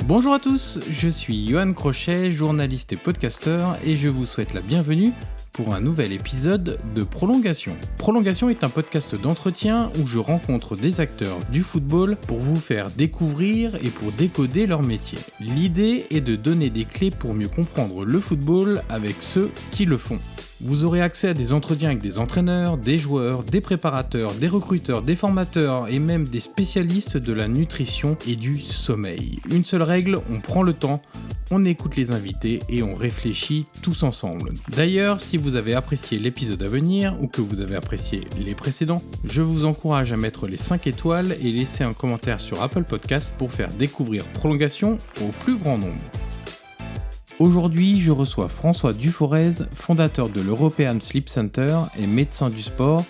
Bonjour à tous, je suis Johan Crochet, journaliste et podcasteur, et je vous souhaite la bienvenue pour un nouvel épisode de Prolongation. Prolongation est un podcast d'entretien où je rencontre des acteurs du football pour vous faire découvrir et pour décoder leur métier. L'idée est de donner des clés pour mieux comprendre le football avec ceux qui le font. Vous aurez accès à des entretiens avec des entraîneurs, des joueurs, des préparateurs, des recruteurs, des formateurs et même des spécialistes de la nutrition et du sommeil. Une seule règle, on prend le temps, on écoute les invités et on réfléchit tous ensemble. D'ailleurs, si vous avez apprécié l'épisode à venir ou que vous avez apprécié les précédents, je vous encourage à mettre les 5 étoiles et laisser un commentaire sur Apple Podcast pour faire découvrir Prolongation au plus grand nombre. Aujourd'hui, je reçois François Duforez, fondateur de l'European Sleep Center et médecin du sport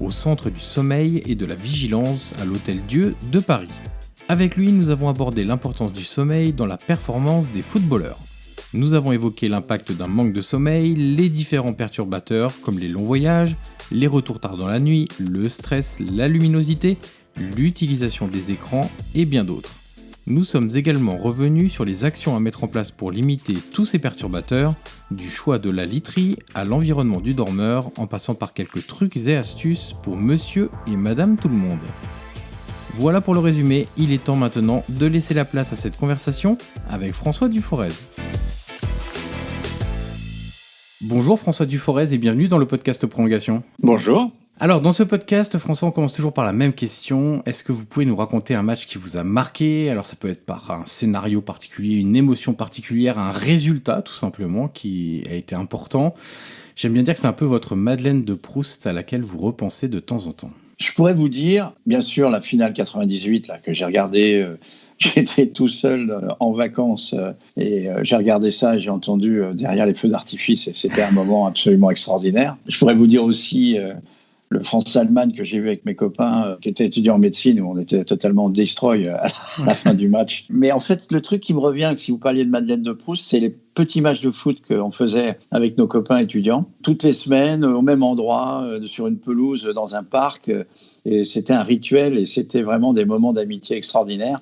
au Centre du sommeil et de la vigilance à l'Hôtel-Dieu de Paris. Avec lui, nous avons abordé l'importance du sommeil dans la performance des footballeurs. Nous avons évoqué l'impact d'un manque de sommeil, les différents perturbateurs comme les longs voyages, les retours tard dans la nuit, le stress, la luminosité, l'utilisation des écrans et bien d'autres. Nous sommes également revenus sur les actions à mettre en place pour limiter tous ces perturbateurs, du choix de la literie à l'environnement du dormeur, en passant par quelques trucs et astuces pour monsieur et madame tout le monde. Voilà pour le résumé, il est temps maintenant de laisser la place à cette conversation avec François Duforez. Bonjour François Duforez et bienvenue dans le podcast Prolongation. Bonjour. Alors, dans ce podcast, François, on commence toujours par la même question. Est-ce que vous pouvez nous raconter un match qui vous a marqué ? Alors, ça peut être par un scénario particulier, une émotion particulière, un résultat, tout simplement, qui a été important. J'aime bien dire que c'est un peu votre Madeleine de Proust à laquelle vous repensez de temps en temps. Je pourrais vous dire, bien sûr, la finale 98 là, que j'ai regardée, j'étais tout seul en vacances et j'ai regardé ça et j'ai entendu derrière les feux d'artifice et c'était un moment absolument extraordinaire. Je pourrais vous dire aussi le France-Allemagne que j'ai vu avec mes copains qui étaient étudiants en médecine où on était totalement destroy à la fin du match. Mais en fait, le truc qui me revient, si vous parliez de Madeleine de Proust, c'est les petits matchs de foot qu'on faisait avec nos copains étudiants, toutes les semaines, au même endroit, sur une pelouse, dans un parc. Et c'était un rituel et c'était vraiment des moments d'amitié extraordinaires.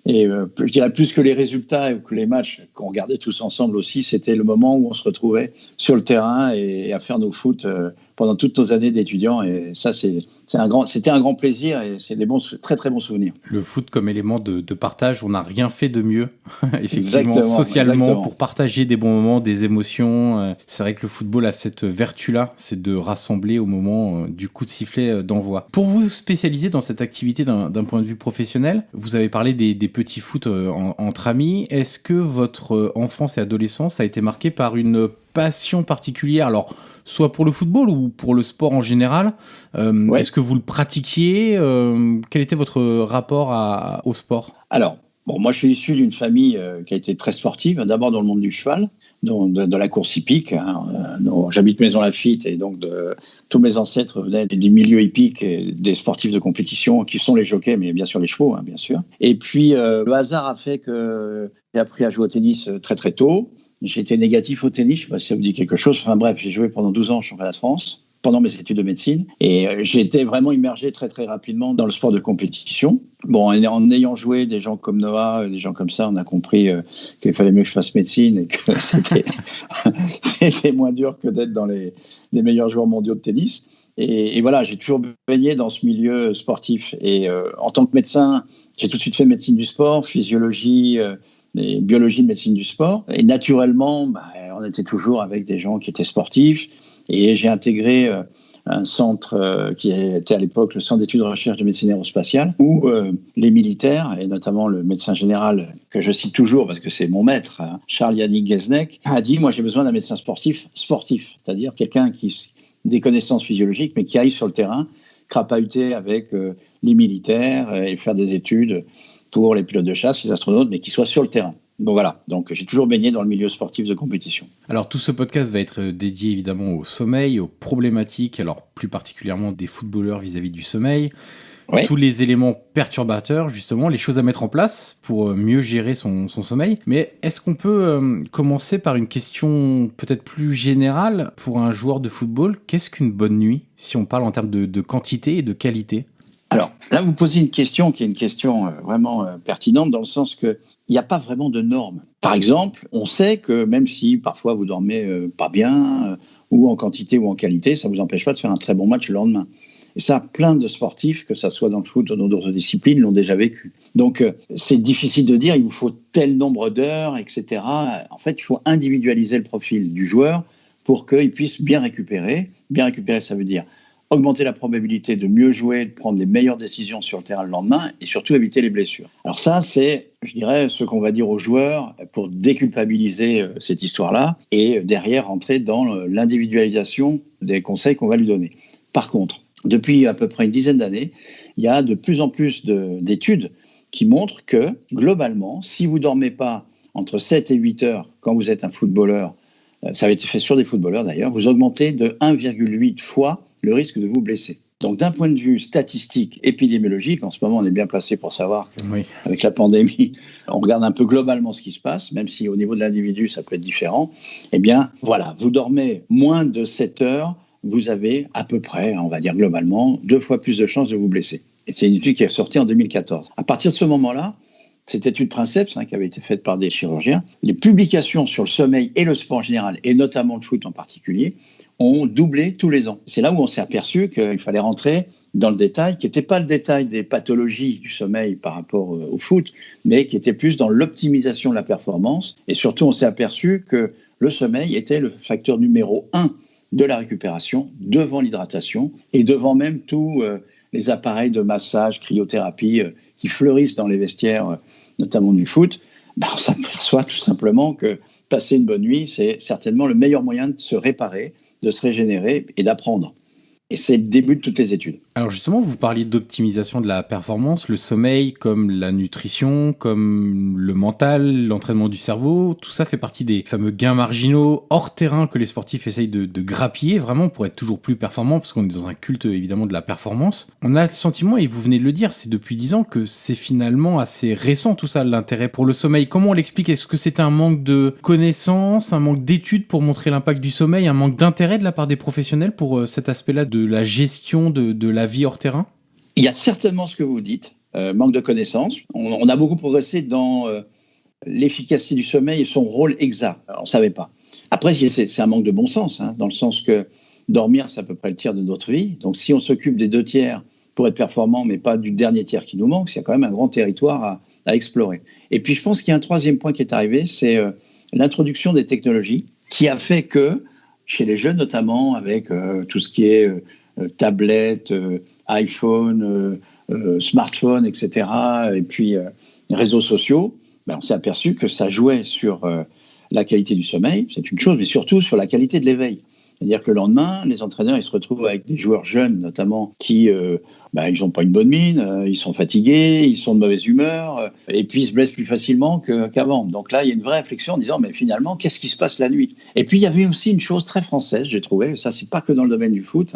Et je dirais plus que les résultats ou que les matchs qu'on regardait tous ensemble aussi, c'était le moment où on se retrouvait sur le terrain et à faire nos foot pendant toutes nos années d'étudiants. Et ça, c'était un grand plaisir et c'est des très très bons souvenirs. Le foot comme élément de partage, on n'a rien fait de mieux, effectivement, socialement, pour partager des bons moments, des émotions. C'est vrai que le football a cette vertu-là, c'est de rassembler au moment du coup de sifflet d'envoi. Pour vous spécialiser dans cette activité d'un point de vue professionnel, vous avez parlé des petits foot entre amis. Est-ce que votre enfance et adolescence a été marquée par une passion particulière, alors soit pour le football ou pour le sport en général? Ouais. Est-ce que vous le pratiquiez? Quel était votre rapport au sport? Alors, moi je suis issu d'une famille qui a été très sportive, d'abord dans le monde du cheval, de la course hippique. J'habite Maison Lafitte et donc tous mes ancêtres venaient des milieux hippiques et des sportifs de compétition qui sont les jockeys, mais bien sûr les chevaux, bien sûr. Et puis le hasard a fait que j'ai appris à jouer au tennis très très tôt. J'étais négatif au tennis, je ne sais pas si ça vous dit quelque chose. Enfin bref, j'ai joué pendant 12 ans au championnat de France, pendant mes études de médecine. Et j'ai été vraiment immergé très très rapidement dans le sport de compétition. En ayant joué des gens comme Noah, des gens comme ça, on a compris qu'il fallait mieux que je fasse médecine et que c'était moins dur que d'être dans les meilleurs joueurs mondiaux de tennis. Et voilà, j'ai toujours baigné dans ce milieu sportif. Et en tant que médecin, j'ai tout de suite fait médecine du sport, physiologie et biologie de médecine du sport. Et naturellement, on était toujours avec des gens qui étaient sportifs. Et j'ai intégré un centre qui était à l'époque le Centre d'études de recherche de médecine aérospatiale, où les militaires, et notamment le médecin général, que je cite toujours parce que c'est mon maître, Charles-Yannick Guesnec, a dit « Moi, j'ai besoin d'un médecin sportif, c'est-à-dire quelqu'un qui a des connaissances physiologiques, mais qui aille sur le terrain, crapahuter avec les militaires et faire des études pour les pilotes de chasse, les astronautes, mais qui soit sur le terrain. » Donc voilà, donc j'ai toujours baigné dans le milieu sportif de compétition. Alors tout ce podcast va être dédié évidemment au sommeil, aux problématiques, alors plus particulièrement des footballeurs vis-à-vis du sommeil, oui. Tous les éléments perturbateurs justement, les choses à mettre en place pour mieux gérer son sommeil. Mais est-ce qu'on peut commencer par une question peut-être plus générale pour un joueur de football? Qu'est-ce qu'une bonne nuit, si on parle en termes de quantité et de qualité? Alors là, vous posez une question qui est une question vraiment pertinente dans le sens qu'il n'y a pas vraiment de normes. Par exemple, on sait que même si parfois vous dormez pas bien, ou en quantité ou en qualité, ça ne vous empêche pas de faire un très bon match le lendemain. Et ça, plein de sportifs, que ça soit dans le foot ou dans d'autres disciplines, l'ont déjà vécu. Donc, c'est difficile de dire, il vous faut tel nombre d'heures, etc. En fait, il faut individualiser le profil du joueur pour qu'il puisse bien récupérer. Bien récupérer, ça veut dire augmenter la probabilité de mieux jouer, de prendre les meilleures décisions sur le terrain le lendemain et surtout éviter les blessures. Alors ça, c'est, je dirais, ce qu'on va dire aux joueurs pour déculpabiliser cette histoire-là et derrière rentrer dans l'individualisation des conseils qu'on va lui donner. Par contre, depuis à peu près une dizaine d'années, il y a de plus en plus d'études qui montrent que, globalement, si vous ne dormez pas entre 7 et 8 heures quand vous êtes un footballeur, ça avait été fait sur des footballeurs d'ailleurs, vous augmentez de 1,8 fois le risque de vous blesser. Donc d'un point de vue statistique, épidémiologique, en ce moment on est bien placé pour savoir qu'avec la pandémie, on regarde un peu globalement ce qui se passe, même si au niveau de l'individu ça peut être différent. Eh bien voilà, vous dormez moins de 7 heures, vous avez à peu près, on va dire globalement, 2 fois plus de chances de vous blesser. Et c'est une étude qui est sortie en 2014. À partir de ce moment-là, cette étude Princeps, qui avait été faite par des chirurgiens, les publications sur le sommeil et le sport en général, et notamment le foot en particulier, ont doublé tous les ans. C'est là où on s'est aperçu qu'il fallait rentrer dans le détail, qui n'était pas le détail des pathologies du sommeil par rapport au foot, mais qui était plus dans l'optimisation de la performance. Et surtout, on s'est aperçu que le sommeil était le facteur numéro 1 de la récupération, devant l'hydratation et devant même tous les appareils de massage, cryothérapie qui fleurissent dans les vestiaires, notamment du foot. On s'aperçoit tout simplement que passer une bonne nuit, c'est certainement le meilleur moyen de se réparer, de se régénérer et d'apprendre. Et c'est le début de toutes les études. Alors justement, vous parliez d'optimisation de la performance, le sommeil, comme la nutrition, comme le mental, l'entraînement du cerveau, tout ça fait partie des fameux gains marginaux hors terrain que les sportifs essayent de grappiller vraiment pour être toujours plus performants, parce qu'on est dans un culte évidemment de la performance. On a le sentiment, et vous venez de le dire, c'est depuis 10 ans que c'est finalement assez récent tout ça, l'intérêt pour le sommeil. Comment on l'explique ? Est-ce que c'est un manque de connaissances, un manque d'études pour montrer l'impact du sommeil, un manque d'intérêt de la part des professionnels pour cet aspect-là de la gestion de la vie hors terrain ? Il y a certainement ce que vous dites, manque de connaissances. On a beaucoup progressé dans l'efficacité du sommeil et son rôle exact. Alors, on ne savait pas. Après, c'est un manque de bon sens, dans le sens que dormir, c'est à peu près le tiers de notre vie. Donc si on s'occupe des 2 tiers pour être performant, mais pas du dernier tiers qui nous manque, il y a quand même un grand territoire à explorer. Et puis je pense qu'il y a un troisième point qui est arrivé, c'est l'introduction des technologies qui a fait que, chez les jeunes notamment, avec tout ce qui est tablette, iPhone, smartphone, etc., et puis réseaux sociaux, on s'est aperçu que ça jouait sur la qualité du sommeil, c'est une chose, mais surtout sur la qualité de l'éveil. C'est-à-dire que le lendemain, les entraîneurs ils se retrouvent avec des joueurs jeunes, notamment, qui ils n'ont pas une bonne mine, ils sont fatigués, ils sont de mauvaise humeur, et puis ils se blessent plus facilement qu'avant. Donc là, il y a une vraie réflexion en disant, mais finalement, qu'est-ce qui se passe la nuit ? Et puis, il y avait aussi une chose très française, j'ai trouvé, ça, c'est pas que dans le domaine du foot,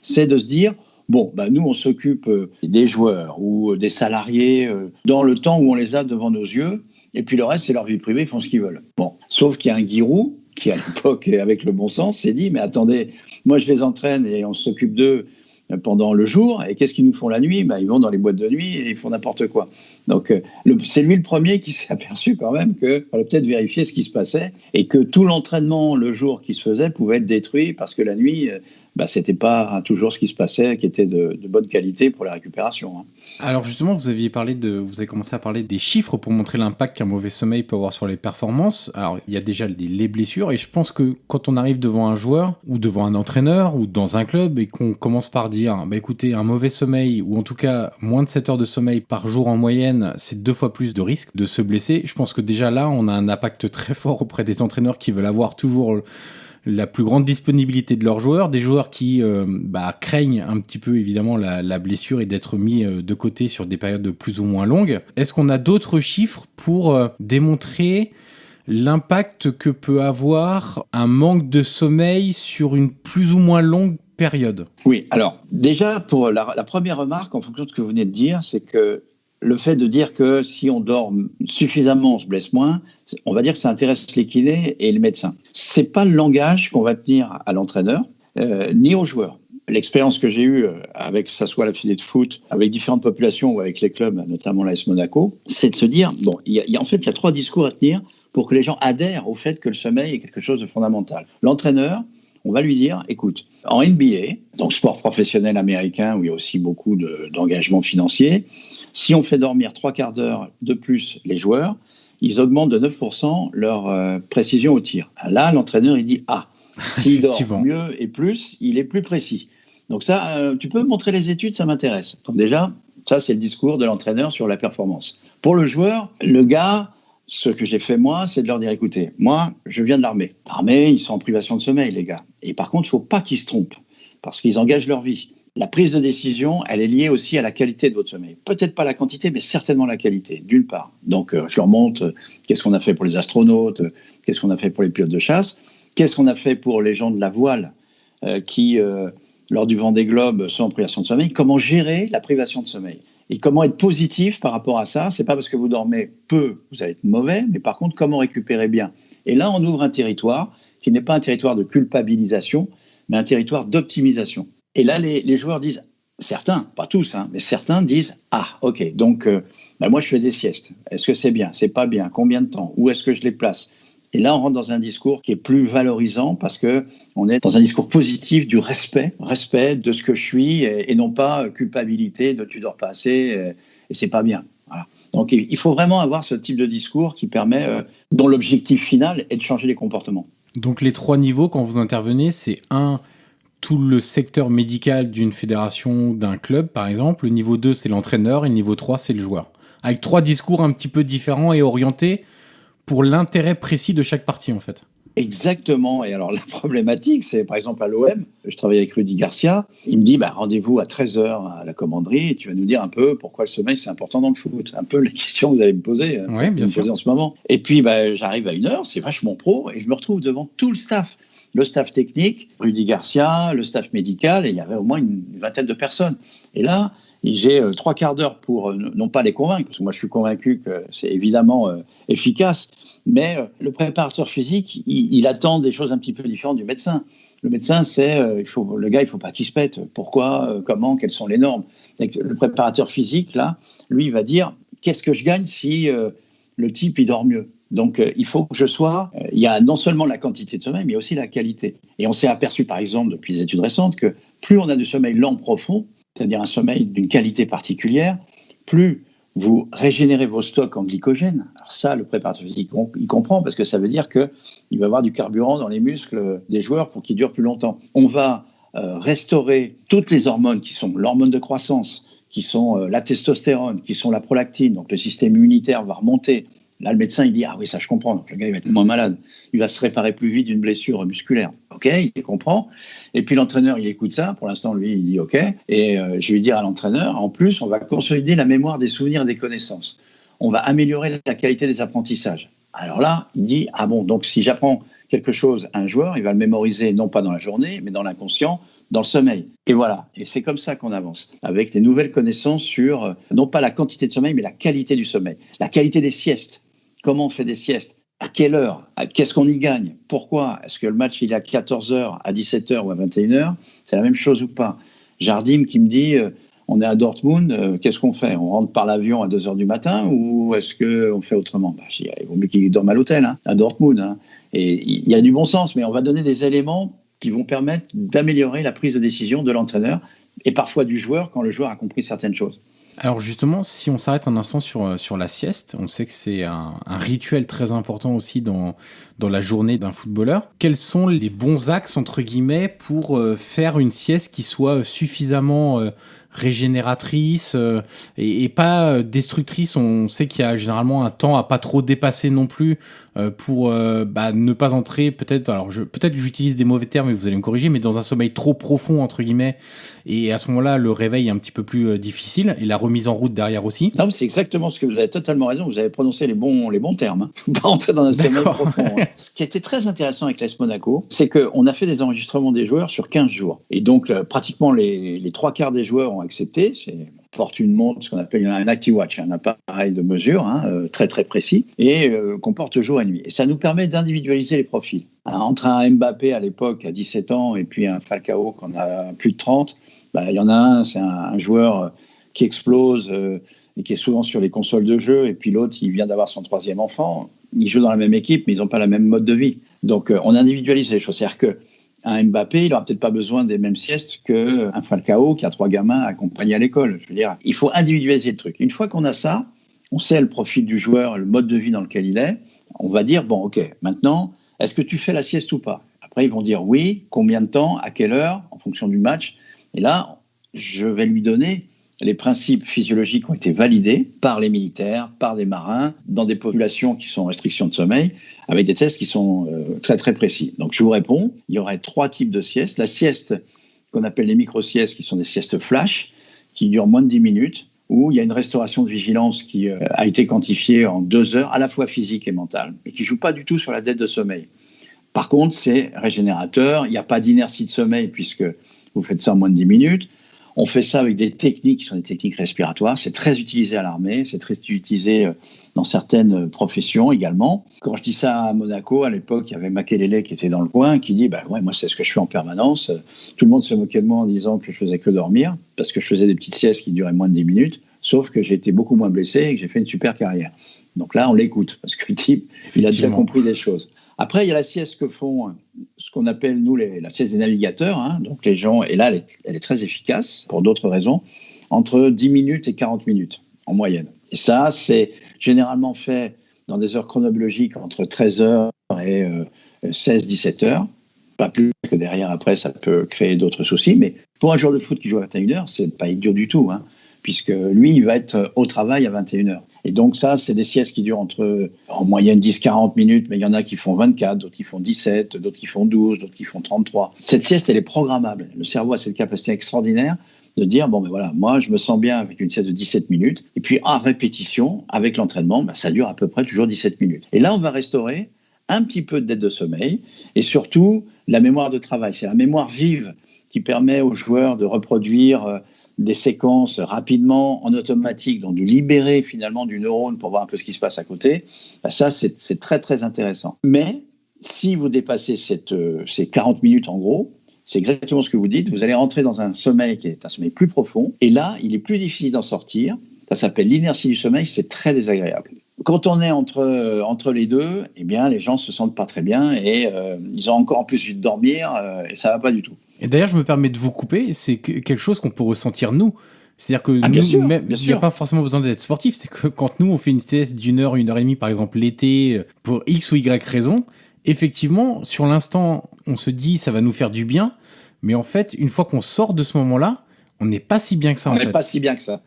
c'est de se dire, nous, on s'occupe des joueurs ou des salariés dans le temps où on les a devant nos yeux, et puis le reste, c'est leur vie privée, ils font ce qu'ils veulent. Sauf qu'il y a un Giroud qui, à l'époque, avec le bon sens, s'est dit, mais attendez, moi, je les entraîne et on s'occupe d'eux pendant le jour, et qu'est-ce qu'ils nous font la nuit ? Ils vont dans les boîtes de nuit et ils font n'importe quoi. Donc, c'est lui le premier qui s'est aperçu quand même qu'il fallait peut-être vérifier ce qui se passait, et que tout l'entraînement, le jour qui se faisait, pouvait être détruit, parce que la nuit, c'était pas toujours ce qui se passait qui était de bonne qualité pour la récupération. Alors justement, vous avez commencé à parler des chiffres pour montrer l'impact qu'un mauvais sommeil peut avoir sur les performances. Alors il y a déjà les blessures, et je pense que quand on arrive devant un joueur ou devant un entraîneur ou dans un club et qu'on commence par dire écoutez, un mauvais sommeil, ou en tout cas moins de 7 heures de sommeil par jour en moyenne, c'est 2 fois plus de risque de se blesser. Je pense que déjà là, on a un impact très fort auprès des entraîneurs qui veulent avoir toujours la plus grande disponibilité de leurs joueurs, des joueurs qui craignent un petit peu évidemment la blessure et d'être mis de côté sur des périodes de plus ou moins longues. Est-ce qu'on a d'autres chiffres pour démontrer l'impact que peut avoir un manque de sommeil sur une plus ou moins longue période ? Oui, alors déjà pour la première remarque, en fonction de ce que vous venez de dire, c'est que le fait de dire que si on dort suffisamment, on se blesse moins, on va dire que ça intéresse les kinés et les médecins. C'est pas le langage qu'on va tenir à l'entraîneur, ni aux joueurs. l'expérience que j'ai eue avec, que ce soit la fédé de foot, avec différentes populations ou avec les clubs, notamment l'AS Monaco, c'est de se dire, bon, en fait, il y a 3 discours à tenir pour que les gens adhèrent au fait que le sommeil est quelque chose de fondamental. L'entraîneur, on va lui dire, écoute, en NBA, donc sport professionnel américain où il y a aussi beaucoup d'engagement financier, si on fait dormir 3/4 d'heure de plus les joueurs, ils augmentent de 9% leur précision au tir. Là, l'entraîneur, il dit, s'il dort mieux et plus, il est plus précis. Donc ça, tu peux montrer les études, ça m'intéresse. Donc déjà, ça, c'est le discours de l'entraîneur sur la performance. Pour le joueur, le gars, ce que j'ai fait moi, c'est de leur dire, écoutez, moi, je viens de l'armée. L'armée, ils sont en privation de sommeil, les gars. Et par contre, il ne faut pas qu'ils se trompent, parce qu'ils engagent leur vie. La prise de décision, elle est liée aussi à la qualité de votre sommeil. Peut-être pas la quantité, mais certainement la qualité, d'une part. Donc, je leur montre qu'est-ce qu'on a fait pour les astronautes, qu'est-ce qu'on a fait pour les pilotes de chasse, qu'est-ce qu'on a fait pour les gens de la voile qui, lors du Vendée Globe, sont en privation de sommeil. Comment gérer la privation de sommeil et comment être positif par rapport à ça. C'est pas parce que vous dormez peu, vous allez être mauvais, mais par contre, comment récupérer bien. Et là, on ouvre un territoire qui n'est pas un territoire de culpabilisation, mais un territoire d'optimisation. Et là, les joueurs disent, certains, pas tous, mais certains disent, ok, donc moi je fais des siestes. Est-ce que c'est bien? C'est pas bien? Combien de temps? Où est-ce que je les place? Et là, on rentre dans un discours qui est plus valorisant parce que on est dans un discours positif du respect de ce que je suis et non pas culpabilité de tu dors pas assez et c'est pas bien. Voilà. Donc, il faut vraiment avoir ce type de discours qui permet, dont l'objectif final est de changer les comportements. Donc, les 3 niveaux, quand vous intervenez, c'est 1, tout le secteur médical d'une fédération, d'un club, par exemple. Le niveau 2, c'est l'entraîneur et le niveau 3, c'est le joueur. Avec 3 discours un petit peu différents et orientés pour l'intérêt précis de chaque partie, en fait. Exactement. Et alors, la problématique, c'est, par exemple, à l'OM, je travaille avec Rudy Garcia, il me dit, rendez-vous à 13h à la commanderie et tu vas nous dire un peu pourquoi le sommeil, c'est important dans le foot. C'est un peu la question que vous allez me poser, en ce moment. Et puis, j'arrive à 1h, c'est vachement pro, et je me retrouve devant tout le staff. Le staff technique, Rudy Garcia, le staff médical, et il y avait au moins une 20aine de personnes. Et là, j'ai 3/4 d'heure pour, non pas les convaincre, parce que moi je suis convaincu que c'est évidemment efficace, mais le préparateur physique, il attend des choses un petit peu différentes du médecin. Le médecin, c'est, le gars, il ne faut pas qu'il se pète. Pourquoi, comment, quelles sont les normes? Donc, le préparateur physique, là, lui, il va dire, qu'est-ce que je gagne si le type, il dort mieux? Donc, il faut que je sois... il y a non seulement la quantité de sommeil, mais aussi la qualité. Et on s'est aperçu, par exemple, depuis les études récentes, que plus on a de sommeil lent profond, c'est-à-dire un sommeil d'une qualité particulière, plus vous régénérez vos stocks en glycogène. Alors ça, le préparateur physique, il comprend parce que ça veut dire qu'il va y avoir du carburant dans les muscles des joueurs pour qu'ils durent plus longtemps. On va restaurer toutes les hormones qui sont l'hormone de croissance, qui sont la testostérone, qui sont la prolactine, donc le système immunitaire va remonter. Là, le médecin, il dit « Ah oui, ça je comprends, donc le gars il va être moins malade, il va se réparer plus vite d'une blessure musculaire. » Ok, il comprend. Et puis l'entraîneur, il écoute ça. Pour l'instant, lui, il dit « Ok. » Et je vais dire à l'entraîneur, en plus, on va consolider la mémoire des souvenirs et des connaissances. On va améliorer la qualité des apprentissages. Alors là, il dit « Ah bon, donc si j'apprends quelque chose à un joueur, il va le mémoriser non pas dans la journée, mais dans l'inconscient, dans le sommeil. » Et voilà. Et c'est comme ça qu'on avance, avec des nouvelles connaissances sur, non pas la quantité de sommeil, mais la qualité du sommeil. La qualité des siestes. Comment on fait des siestes? À quelle heure? Qu'est-ce qu'on y gagne? Pourquoi? Est-ce que le match il est à 14h, à 17h ou à 21h? C'est la même chose ou pas? Jardim qui me dit on est à Dortmund, qu'est-ce qu'on fait? On rentre par l'avion à 2h du matin ou est-ce qu'on fait autrement? Je dis, il vaut mieux qu'il dorme à l'hôtel, à Dortmund. Et il y a du bon sens, mais on va donner des éléments qui vont permettre d'améliorer la prise de décision de l'entraîneur et parfois du joueur quand le joueur a compris certaines choses. Alors justement, si on s'arrête un instant sur la sieste, on sait que c'est un rituel très important aussi dans la journée d'un footballeur. Quels sont les bons axes, entre guillemets, pour faire une sieste qui soit suffisamment régénératrice et pas destructrice? On sait qu'il y a généralement un temps à pas trop dépasser non plus pour ne pas entrer peut-être que j'utilise des mauvais termes et vous allez me corriger, mais dans un sommeil trop profond entre guillemets, et à ce moment-là le réveil est un petit peu plus difficile et la remise en route derrière aussi. Non, c'est exactement ce que vous avez totalement raison, vous avez prononcé les bons termes, pas entrer dans un sommeil profond. Ce qui était très intéressant avec l'AS Monaco, c'est qu'on a fait des enregistrements des joueurs sur 15 jours et donc pratiquement les 3/4 des joueurs ont acceptés. On porte une montre, ce qu'on appelle un ActiWatch, un appareil de mesure très très précis, et qu'on porte jour et nuit. Et ça nous permet d'individualiser les profils. Entre un Mbappé à l'époque, à 17 ans, et puis un Falcao qu'on a plus de 30, il y en a un, c'est un joueur qui explose et qui est souvent sur les consoles de jeu, et puis l'autre, il vient d'avoir son 3e enfant. Ils jouent dans la même équipe, mais ils n'ont pas la même mode de vie. Donc, on individualise les choses. C'est-à-dire qu'un Mbappé, il n'aura peut-être pas besoin des mêmes siestes qu'un Falcao qui a 3 gamins à accompagner à l'école. Je veux dire, il faut individualiser le truc. Une fois qu'on a ça, on sait le profil du joueur, le mode de vie dans lequel il est. On va dire, bon, OK, maintenant, est-ce que tu fais la sieste ou pas ? Après, ils vont dire oui, combien de temps, à quelle heure, en fonction du match. Et là, je vais lui donner les principes physiologiques ont été validés par les militaires, par des marins, dans des populations qui sont en restriction de sommeil, avec des tests qui sont très très précis. Donc je vous réponds, il y aurait 3 types de siestes. La sieste qu'on appelle les micro-siestes, qui sont des siestes flash, qui durent moins de 10 minutes, où il y a une restauration de vigilance qui a été quantifiée en 2 heures, à la fois physique et mentale, et qui ne joue pas du tout sur la dette de sommeil. Par contre, c'est régénérateur, il n'y a pas d'inertie de sommeil puisque vous faites ça en moins de 10 minutes. On fait ça avec des techniques qui sont des techniques respiratoires. C'est très utilisé à l'armée, c'est très utilisé dans certaines professions également. Quand je dis ça à Monaco, à l'époque, il y avait Makelele qui était dans le coin, qui dit ouais, moi, c'est ce que je fais en permanence. Tout le monde se moquait de moi en disant que je faisais que dormir, parce que je faisais des petites siestes qui duraient moins de 10 minutes, sauf que j'ai été beaucoup moins blessé et que j'ai fait une super carrière. Donc là, on l'écoute, parce que le type, il a déjà compris des choses. Après, il y a la sieste que font ce qu'on appelle, nous, la sieste des navigateurs. Donc les gens, et là, elle est très efficace, pour d'autres raisons, entre 10 minutes et 40 minutes, en moyenne. Et ça, c'est généralement fait dans des heures chronobiologiques entre 13 heures et 16-17 heures. Pas plus que derrière, après, ça peut créer d'autres soucis. Mais pour un joueur de foot qui joue à 21 heures, c'est pas idiot du tout, puisque lui, il va être au travail à 21 heures. Et donc ça, c'est des siestes qui durent en moyenne 10-40 minutes, mais il y en a qui font 24, d'autres qui font 17, d'autres qui font 12, d'autres qui font 33. Cette sieste, elle est programmable. Le cerveau a cette capacité extraordinaire de dire, moi, je me sens bien avec une sieste de 17 minutes. Et puis, à répétition, avec l'entraînement, ça dure à peu près toujours 17 minutes. Et là, on va restaurer un petit peu de dette de sommeil et surtout la mémoire de travail. C'est la mémoire vive qui permet aux joueurs de reproduire des séquences rapidement en automatique, donc de libérer finalement du neurone pour voir un peu ce qui se passe à côté. Ça, c'est très, très intéressant. Mais si vous dépassez ces 40 minutes en gros, c'est exactement ce que vous dites, vous allez rentrer dans un sommeil qui est un sommeil plus profond. Et là, il est plus difficile d'en sortir. Ça s'appelle l'inertie du sommeil, c'est très désagréable. Quand on est entre les deux, eh bien, les gens se sentent pas très bien et ils ont encore en plus envie de dormir et ça va pas du tout. Et d'ailleurs, je me permets de vous couper, c'est quelque chose qu'on peut ressentir nous. C'est-à-dire que nous, même, il n'y a pas forcément besoin d'être sportif, c'est que quand nous, on fait une sieste d'1 heure, 1 heure et demie, par exemple l'été, pour X ou Y raison, effectivement, sur l'instant, on se dit ça va nous faire du bien, mais en fait, une fois qu'on sort de ce moment-là, on n'est pas si bien que ça. On n'est pas si bien que ça.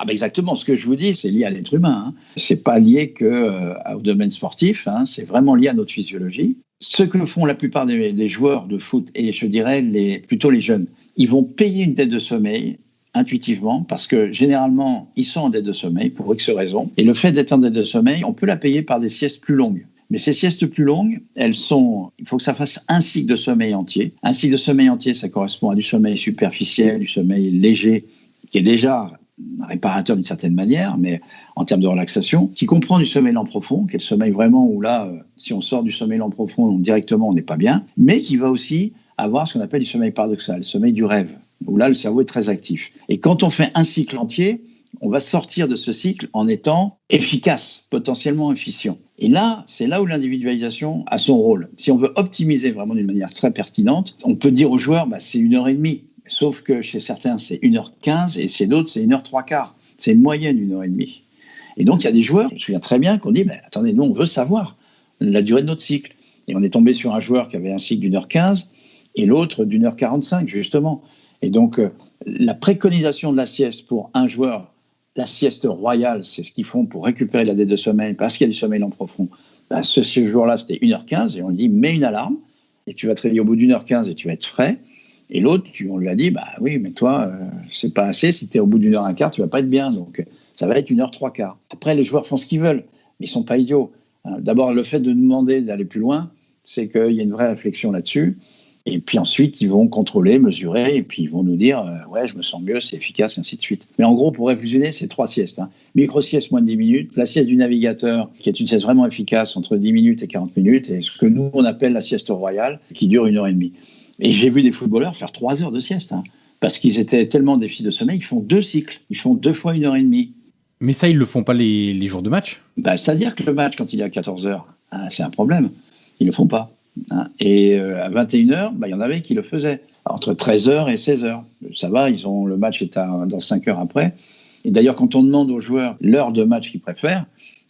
Exactement, ce que je vous dis, c'est lié à l'être humain. C'est pas lié au domaine sportif, c'est vraiment lié à notre physiologie. Ce que font la plupart des joueurs de foot, et je dirais plutôt les jeunes, ils vont payer une dette de sommeil intuitivement, parce que généralement, ils sont en dette de sommeil pour X raisons. Et le fait d'être en dette de sommeil, on peut la payer par des siestes plus longues. Mais ces siestes plus longues, il faut que ça fasse un cycle de sommeil entier. Un cycle de sommeil entier, ça correspond à du sommeil superficiel, du sommeil léger, qui est déjà réparateur d'une certaine manière, mais en termes de relaxation, qui comprend du sommeil lent profond, qui est le sommeil vraiment où là, si on sort du sommeil lent profond, directement, on n'est pas bien, mais qui va aussi avoir ce qu'on appelle du sommeil paradoxal, le sommeil du rêve, où là, le cerveau est très actif. Et quand on fait un cycle entier, on va sortir de ce cycle en étant efficace, potentiellement efficient. Et là, c'est là où l'individualisation a son rôle. Si on veut optimiser vraiment d'une manière très pertinente, on peut dire aux joueurs, c'est 1h30. Sauf que chez certains, c'est 1h15 et chez d'autres, c'est 1h15. C'est une moyenne, 1h30. Et donc, il y a des joueurs, je me souviens très bien, qu'on dit, attendez, nous, on veut savoir la durée de notre cycle. Et on est tombé sur un joueur qui avait un cycle d'1h15 et l'autre d'1h45, justement. Et donc, la préconisation de la sieste pour un joueur, la sieste royale, c'est ce qu'ils font pour récupérer la dette de sommeil parce qu'il y a du sommeil lent profond. Ce jour-là, c'était 1h15 et on lui dit, mets une alarme et tu vas te réveiller au bout d'1h15 et tu vas être frais. Et l'autre, on lui a dit, oui, mais toi, c'est pas assez. Si tu es au bout d'1h15, tu vas pas être bien. Donc, ça va être 1h03. Après, les joueurs font ce qu'ils veulent, mais ils sont pas idiots. D'abord, le fait de nous demander d'aller plus loin, c'est qu'il y a une vraie réflexion là-dessus. Et puis ensuite, ils vont contrôler, mesurer, et puis ils vont nous dire ouais, je me sens mieux, c'est efficace, et ainsi de suite. Mais en gros, pour réfusionner, c'est 3 siestes. Micro-sieste, moins de 10 minutes. La sieste du navigateur, qui est une sieste vraiment efficace, entre 10 minutes et 40 minutes. Et ce que nous, on appelle la sieste royale, qui dure 1h30. Et j'ai vu des footballeurs faire 3 heures de sieste. Parce qu'ils étaient tellement en défi de sommeil, ils font 2 cycles. Ils font 2 fois 1h30. Mais ça, ils le font pas les jours de match. C'est-à-dire que le match, quand il est à 14h, c'est un problème. Ils le font pas. Et à 21h, il y en avait qui le faisaient. Entre 13h et 16h. Ça va, le match est dans 5 heures après. Et d'ailleurs, quand on demande aux joueurs l'heure de match qu'ils préfèrent,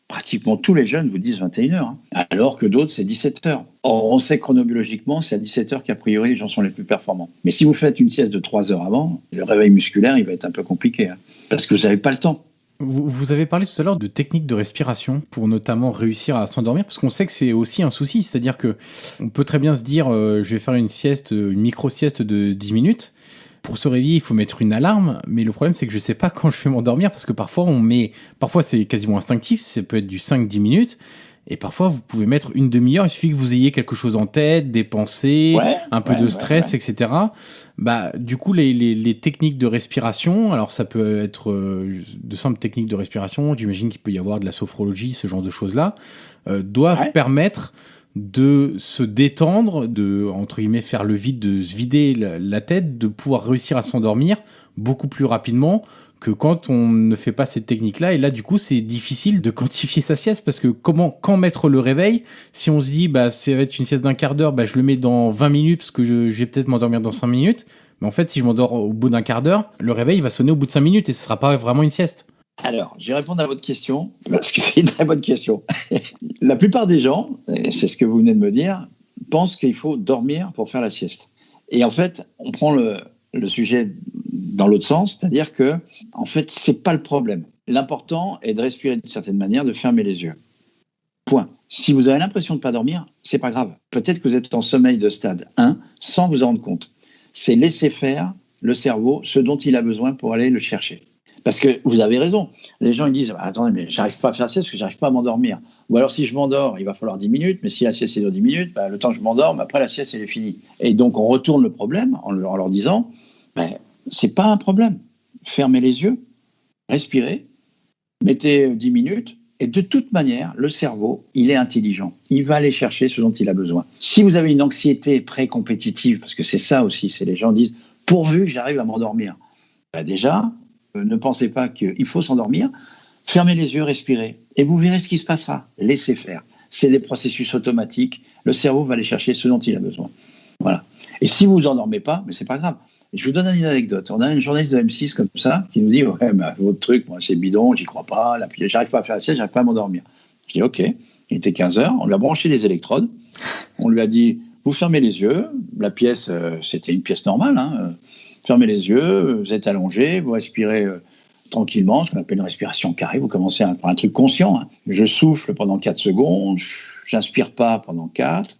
pratiquement tous les jeunes vous disent 21h. Alors que d'autres, c'est 17h. Or, on sait chronobiologiquement, c'est à 17h qu'a priori les gens sont les plus performants. Mais si vous faites une sieste de 3 heures avant, le réveil musculaire, il va être un peu compliqué. Parce que vous n'avez pas le temps. Vous avez parlé tout à l'heure de techniques de respiration pour notamment réussir à s'endormir, parce qu'on sait que c'est aussi un souci, c'est-à-dire que on peut très bien se dire je vais faire une micro-sieste de 10 minutes. Pour se réveiller, il faut mettre une alarme, mais le problème c'est que je sais pas quand je vais m'endormir, parce que parfois c'est quasiment instinctif, ça peut être du 5-10 minutes, et parfois vous pouvez mettre une demi-heure, il suffit que vous ayez quelque chose en tête, des pensées, un peu de stress, etc. Du coup, les techniques de respiration, alors ça peut être de simples techniques de respiration, j'imagine qu'il peut y avoir de la sophrologie, ce genre de choses-là, doivent permettre de se détendre, de, entre guillemets, faire le vide, de se vider la tête, de pouvoir réussir à s'endormir beaucoup plus rapidement que quand on ne fait pas cette technique-là. Et là, du coup, c'est difficile de quantifier sa sieste, parce que quand mettre le réveil, si on se dit, ça va être une sieste d'un quart d'heure, je le mets dans 20 minutes, parce que je vais peut-être m'endormir dans 5 minutes. Mais en fait, si je m'endors au bout d'un quart d'heure, le réveil va sonner au bout de 5 minutes et ce sera pas vraiment une sieste. Alors, je vais répondre à votre question, parce que c'est une très bonne question. La plupart des gens, et c'est ce que vous venez de me dire, pensent qu'il faut dormir pour faire la sieste. Et en fait, on prend le sujet dans l'autre sens, c'est-à-dire que, en fait, c'est pas le problème. L'important est de respirer d'une certaine manière, de fermer les yeux. Point. Si vous avez l'impression de ne pas dormir, c'est pas grave. Peut-être que vous êtes en sommeil de stade 1 sans vous en rendre compte. C'est laisser faire le cerveau ce dont il a besoin pour aller le chercher. Parce que vous avez raison. Les gens ils disent attendez, mais j'arrive pas à faire ça parce que j'arrive pas à m'endormir. Ou alors si je m'endors, il va falloir 10 minutes, mais si la sieste est de 10 minutes, le temps que je m'endorme, après la sieste elle est finie. Et donc on retourne le problème en leur disant c'est pas un problème. Fermez les yeux, respirez, mettez 10 minutes, et de toute manière, le cerveau, il est intelligent. Il va aller chercher ce dont il a besoin. Si vous avez une anxiété pré-compétitive, parce que c'est ça aussi, c'est les gens disent pourvu que j'arrive à m'endormir. Déjà, ne pensez pas qu'il faut s'endormir, fermez les yeux, respirez, et vous verrez ce qui se passera. Laissez faire. C'est des processus automatiques. Le cerveau va aller chercher ce dont il a besoin. Voilà. Et si vous vous endormez pas, mais c'est pas grave. Et je vous donne une anecdote. On a une journaliste de M6 comme ça qui nous dit votre truc, moi, c'est bidon, j'y crois pas, là, j'arrive pas à faire la sieste, j'arrive pas à m'endormir. Je dis ok. Il était 15h, on lui a branché des électrodes, on lui a dit vous fermez les yeux. La pièce, c'était une pièce normale. Fermez les yeux, vous êtes allongé, vous respirez tranquillement, ce qu'on appelle une respiration carrée. Vous commencez par un truc conscient. Je souffle pendant 4 secondes, j'inspire pas pendant 4,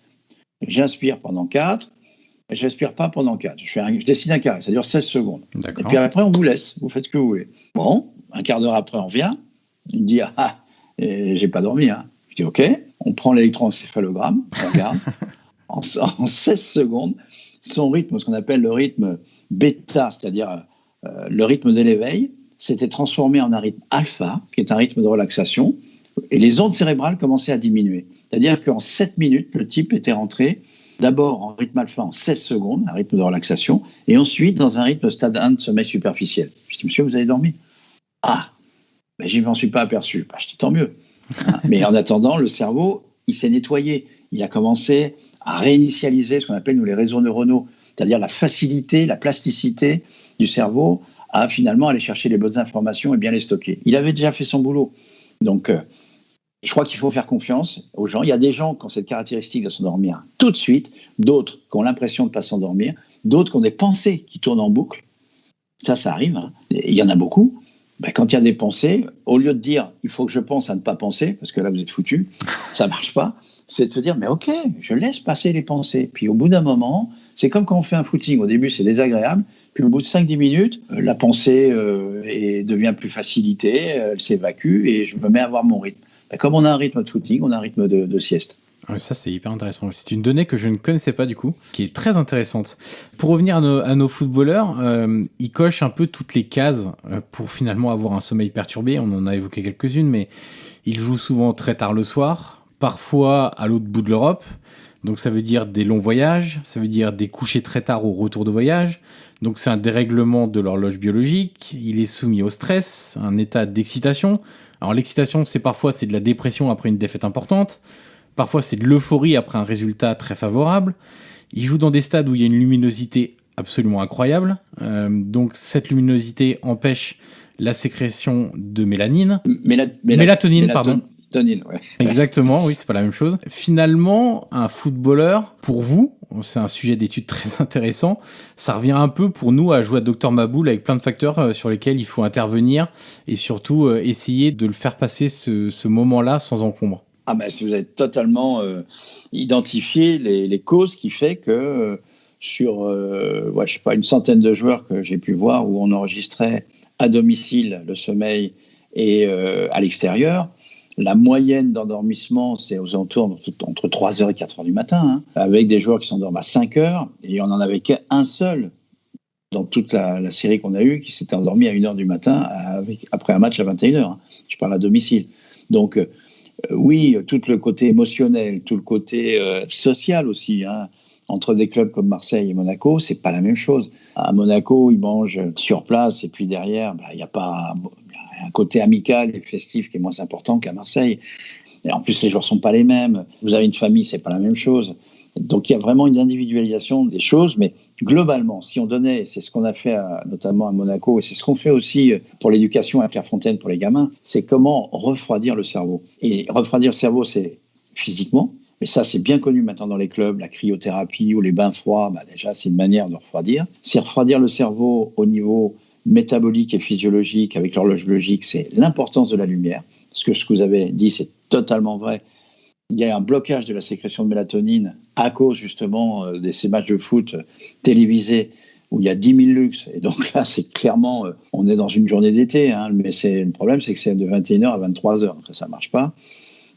j'inspire pendant 4, et j'inspire pas pendant 4. Je dessine un carré, ça dure 16 secondes. D'accord. Et puis après, on vous laisse, vous faites ce que vous voulez. Bon, un quart d'heure après, on revient, il me dit j'ai pas dormi. Je dis ok, on prend l'électroencéphalogramme, on regarde, en 16 secondes, son rythme, ce qu'on appelle le rythme bêta, c'est-à-dire le rythme de l'éveil, s'était transformé en un rythme alpha, qui est un rythme de relaxation, et les ondes cérébrales commençaient à diminuer. C'est-à-dire qu'en 7 minutes, le type était rentré d'abord en rythme alpha en 16 secondes, un rythme de relaxation, et ensuite dans un rythme stade 1 de sommeil superficiel. Je dis, monsieur, vous avez dormi? Mais je ne m'en suis pas aperçu. Je dis, tant mieux. Mais en attendant, le cerveau, il s'est nettoyé. Il a commencé à réinitialiser ce qu'on appelle, nous, les réseaux neuronaux, c'est-à-dire la facilité, la plasticité du cerveau à finalement aller chercher les bonnes informations et bien les stocker. Il avait déjà fait son boulot. Donc, je crois qu'il faut faire confiance aux gens. Il y a des gens qui ont cette caractéristique de s'endormir tout de suite, d'autres qui ont l'impression de ne pas s'endormir, d'autres qui ont des pensées qui tournent en boucle. Ça arrive. Et il y en a beaucoup. Quand il y a des pensées, au lieu de dire « il faut que je pense à ne pas penser », parce que là, vous êtes foutus, ça ne marche pas, c'est de se dire « mais ok, je laisse passer les pensées ». Puis au bout d'un moment, c'est comme quand on fait un footing. Au début, c'est désagréable. Puis au bout de 5-10 minutes, la pensée devient plus facilitée, elle s'évacue et je me mets à avoir mon rythme. Comme on a un rythme de footing, on a un rythme de sieste. Ça, c'est hyper intéressant. C'est une donnée que je ne connaissais pas du coup, qui est très intéressante. Pour revenir à nos footballeurs, ils cochent un peu toutes les cases pour finalement avoir un sommeil perturbé. On en a évoqué quelques-unes, mais ils jouent souvent très tard le soir, parfois à l'autre bout de l'Europe. Donc ça veut dire des longs voyages, ça veut dire des couchers très tard au retour de voyage. Donc c'est un dérèglement de l'horloge biologique. Il est soumis au stress, un état d'excitation. Alors l'excitation, c'est de la dépression après une défaite importante. Parfois, c'est de l'euphorie après un résultat très favorable. Il joue dans des stades où il y a une luminosité absolument incroyable. Donc, cette luminosité empêche la sécrétion de mélanine. Mélatonine, pardon. Mélatonine, ouais. Exactement, oui, c'est pas la même chose. Finalement, un footballeur, pour vous, c'est un sujet d'étude très intéressant, ça revient un peu pour nous à jouer à Dr Maboul avec plein de facteurs sur lesquels il faut intervenir et surtout essayer de le faire passer ce moment-là sans encombre. Ah ben, si vous avez totalement identifié les causes qui fait que sur je sais pas, une centaine de joueurs que j'ai pu voir où on enregistrait à domicile le sommeil et à l'extérieur, la moyenne d'endormissement, c'est aux alentours entre 3h et 4h du matin, hein, avec des joueurs qui s'endorment à 5h, et on n'en avait qu'un seul dans toute la série qu'on a eue qui s'était endormi à 1h du matin après un match à 21h. Hein. Je parle à domicile. Donc, oui, tout le côté émotionnel, tout le côté social aussi, hein. Entre des clubs comme Marseille et Monaco, c'est pas la même chose. À Monaco, ils mangent sur place et puis derrière, il y a pas un côté amical et festif qui est moins important qu'à Marseille. Et en plus, les joueurs sont pas les mêmes. Vous avez une famille, c'est pas la même chose. Donc, il y a vraiment une individualisation des choses, mais globalement, si on donnait, c'est ce qu'on a fait notamment à Monaco, et c'est ce qu'on fait aussi pour l'éducation à Clairefontaine pour les gamins, c'est comment refroidir le cerveau. Et refroidir le cerveau, c'est physiquement, mais ça, c'est bien connu maintenant dans les clubs, la cryothérapie ou les bains froids, déjà, c'est une manière de refroidir. C'est refroidir le cerveau au niveau métabolique et physiologique, avec l'horloge biologique, c'est l'importance de la lumière. Parce que ce que vous avez dit, c'est totalement vrai. Il y a un blocage de la sécrétion de mélatonine à cause justement de ces matchs de foot télévisés où il y a 10 000 lux. Et donc là, c'est clairement, on est dans une journée d'été, hein, mais le problème, c'est que c'est de 21h à 23h. Donc ça ne marche pas.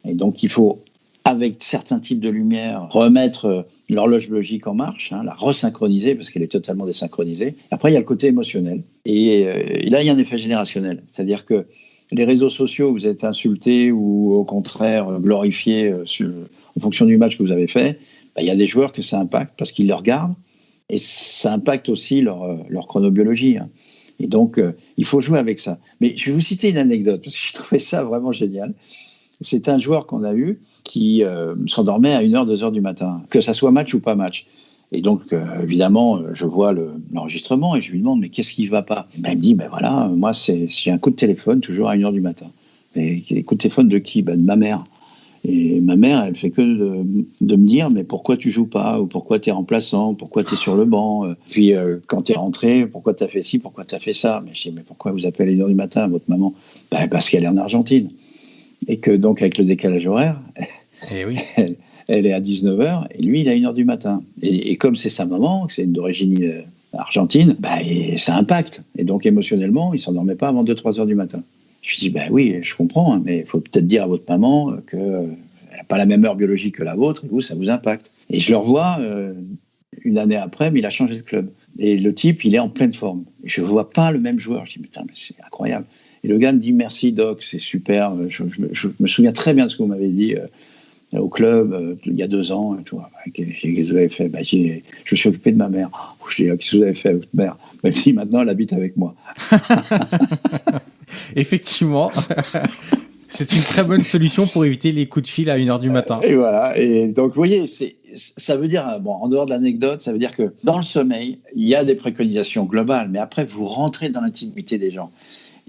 Et donc il faut, avec certains types de lumière, remettre l'horloge biologique en marche, hein, la resynchroniser parce qu'elle est totalement désynchronisée. Après, il y a le côté émotionnel. Et là, il y a un effet générationnel. C'est-à-dire que les réseaux sociaux, vous êtes insultés ou au contraire glorifiés en fonction du match que vous avez fait, il y a des joueurs que ça impacte parce qu'ils le regardent et ça impacte aussi leur chronobiologie. Hein. Et donc, il faut jouer avec ça. Mais je vais vous citer une anecdote parce que j'ai trouvé ça vraiment génial. C'est un joueur qu'on a eu qui s'endormait à 1h, 2h du matin, que ça soit match ou pas match. Et donc, évidemment, je vois l'enregistrement et je lui demande, mais qu'est-ce qui ne va pas ? Il me dit, voilà, moi, j'ai un coup de téléphone toujours à 1h du matin. Et les coups de téléphone de qui ? De ma mère. Et ma mère, elle fait que de me dire, mais pourquoi tu joues pas ? Ou pourquoi tu es remplaçant ? Pourquoi tu es sur le banc ? Puis, quand tu es rentré, pourquoi tu as fait ci ? Pourquoi tu as fait ça ? Mais je dis, mais pourquoi vous appelez à 1h du matin, votre maman ? Parce qu'elle est en Argentine. Et que donc, avec le décalage horaire, oui. Elle est à 19h et lui, il est à 1h du matin. Et comme c'est sa maman, que c'est d'origine argentine, et ça impacte. Et donc, émotionnellement, il ne s'endormait pas avant 2-3 heures du matin. Je lui dis, oui, je comprends, hein, mais il faut peut-être dire à votre maman qu'elle n'a pas la même heure biologique que la vôtre, et vous, ça vous impacte. Et je le revois une année après, mais il a changé de club. Et le type, il est en pleine forme. Et je ne vois pas le même joueur. Je dis, mais c'est incroyable. Et le gars me dit, merci Doc, c'est super. Je me souviens très bien de ce que vous m'avez dit au club il y a 2 ans. Et tout. Qu'est-ce que vous avez fait ? Je me suis occupé de ma mère. Je dis, qu'est-ce que vous avez fait avec votre mère ? Elle dit, maintenant, elle habite avec moi. Effectivement. C'est une très bonne solution pour éviter les coups de fil à 1h du matin. Et voilà. Et donc, vous voyez, ça veut dire, en dehors de l'anecdote, ça veut dire que dans le sommeil, il y a des préconisations globales, mais après, vous rentrez dans l'intimité des gens.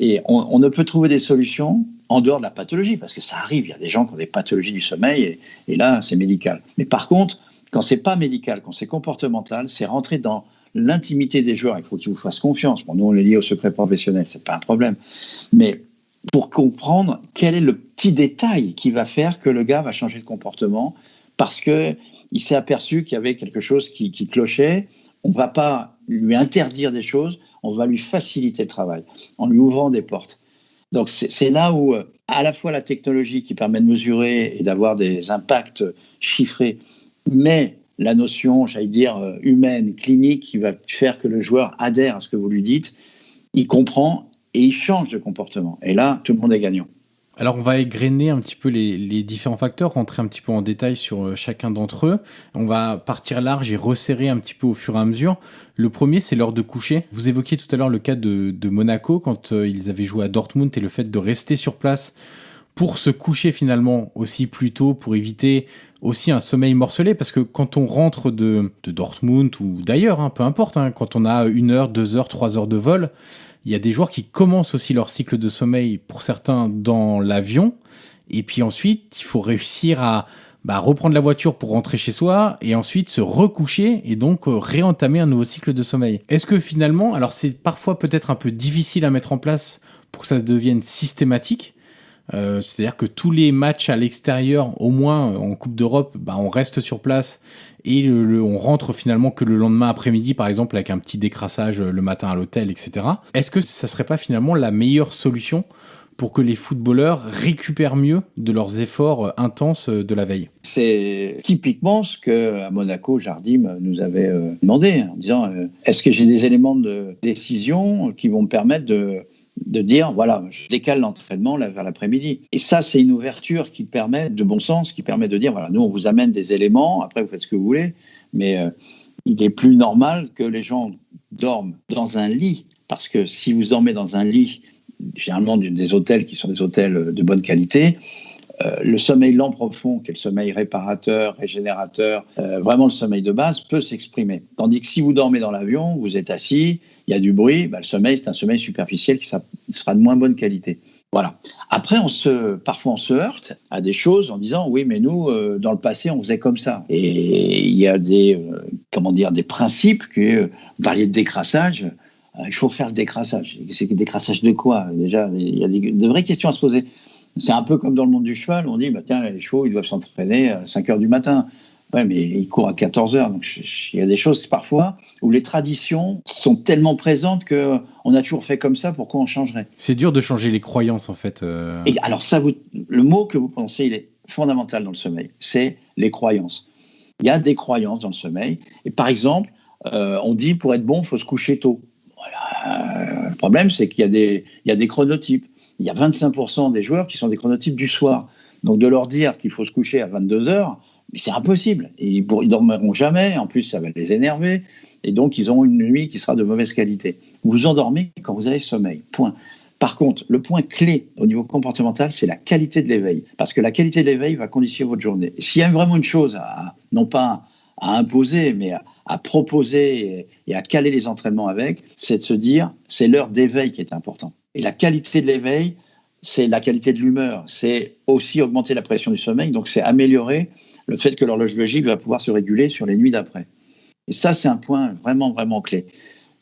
Et on ne peut trouver des solutions en dehors de la pathologie, parce que ça arrive, il y a des gens qui ont des pathologies du sommeil, et là, c'est médical. Mais par contre, quand c'est pas médical, quand c'est comportemental, c'est rentrer dans l'intimité des joueurs. Il faut qu'ils vous fassent confiance. Bon, nous, on est lié au secret professionnel, c'est pas un problème. Mais pour comprendre quel est le petit détail qui va faire que le gars va changer de comportement, parce qu'il s'est aperçu qu'il y avait quelque chose qui clochait. On ne va pas lui interdire des choses, on va lui faciliter le travail en lui ouvrant des portes. Donc c'est là où à la fois la technologie qui permet de mesurer et d'avoir des impacts chiffrés, mais la notion, j'allais dire, humaine, clinique, qui va faire que le joueur adhère à ce que vous lui dites, il comprend et il change de comportement. Et là, tout le monde est gagnant. Alors on va égrener un petit peu les différents facteurs, rentrer un petit peu en détail sur chacun d'entre eux. On va partir large et resserrer un petit peu au fur et à mesure. Le premier, c'est l'heure de coucher. Vous évoquiez tout à l'heure le cas de Monaco quand ils avaient joué à Dortmund et le fait de rester sur place pour se coucher finalement aussi plus tôt pour éviter aussi un sommeil morcelé, parce que quand on rentre de Dortmund ou d'ailleurs, peu importe, quand on a 1 heure, 2 heures, 3 heures de vol, il y a des joueurs qui commencent aussi leur cycle de sommeil, pour certains, dans l'avion. Et puis ensuite, il faut réussir à reprendre la voiture pour rentrer chez soi et ensuite se recoucher et donc réentamer un nouveau cycle de sommeil. Est-ce que finalement, alors c'est parfois peut-être un peu difficile à mettre en place pour que ça devienne systématique, c'est-à-dire que tous les matchs à l'extérieur, au moins en Coupe d'Europe, on reste sur place et on rentre finalement que le lendemain après-midi, par exemple, avec un petit décrassage le matin à l'hôtel, etc. Est-ce que ça serait pas finalement la meilleure solution pour que les footballeurs récupèrent mieux de leurs efforts intenses de la veille? C'est typiquement ce qu'à Monaco, Jardim nous avait demandé, en disant est-ce que j'ai des éléments de décision qui vont me permettre de dire, voilà, je décale l'entraînement vers l'après-midi. Et ça, c'est une ouverture qui permet, de bon sens, qui permet de dire, voilà, nous, on vous amène des éléments, après, vous faites ce que vous voulez, mais il est plus normal que les gens dorment dans un lit, parce que si vous dormez dans un lit, généralement des hôtels qui sont des hôtels de bonne qualité, le sommeil lent profond, qui est le sommeil réparateur, régénérateur, vraiment le sommeil de base, peut s'exprimer. Tandis que si vous dormez dans l'avion, vous êtes assis, il y a du bruit, le sommeil, c'est un sommeil superficiel qui sera de moins bonne qualité. Voilà. Après, parfois on se heurte à des choses en disant oui, mais nous, dans le passé, on faisait comme ça. Et il y a des principes que vous parliez de décrassage. Il faut faire le décrassage. C'est le décrassage de quoi? Déjà, il y a de vraies questions à se poser. C'est un peu comme dans le monde du cheval, on dit, tiens, les chevaux, ils doivent s'entraîner à 5 heures du matin. Ouais, mais ils courent à 14 heures. Donc, il y a des choses, parfois, où les traditions sont tellement présentes qu'on a toujours fait comme ça, pourquoi on changerait? C'est dur de changer les croyances, en fait. Et alors, le mot que vous prononcez, il est fondamental dans le sommeil. C'est les croyances. Il y a des croyances dans le sommeil. Et par exemple, on dit, pour être bon, il faut se coucher tôt. Voilà. Le problème, c'est qu'il y a des chronotypes. Il y a 25% des joueurs qui sont des chronotypes du soir. Donc, de leur dire qu'il faut se coucher à 22 heures, mais c'est impossible. Et ils ne dormiront jamais. En plus, ça va les énerver. Et donc, ils auront une nuit qui sera de mauvaise qualité. Vous vous endormez quand vous avez sommeil. Point. Par contre, le point clé au niveau comportemental, c'est la qualité de l'éveil. Parce que la qualité de l'éveil va conditionner votre journée. Et s'il y a vraiment une chose, non pas à imposer, mais à proposer et à caler les entraînements avec, c'est de se dire, c'est l'heure d'éveil qui est important. Et la qualité de l'éveil, c'est la qualité de l'humeur. C'est aussi augmenter la pression du sommeil. Donc, c'est améliorer le fait que l'horloge biologique va pouvoir se réguler sur les nuits d'après. Et ça, c'est un point vraiment, vraiment clé.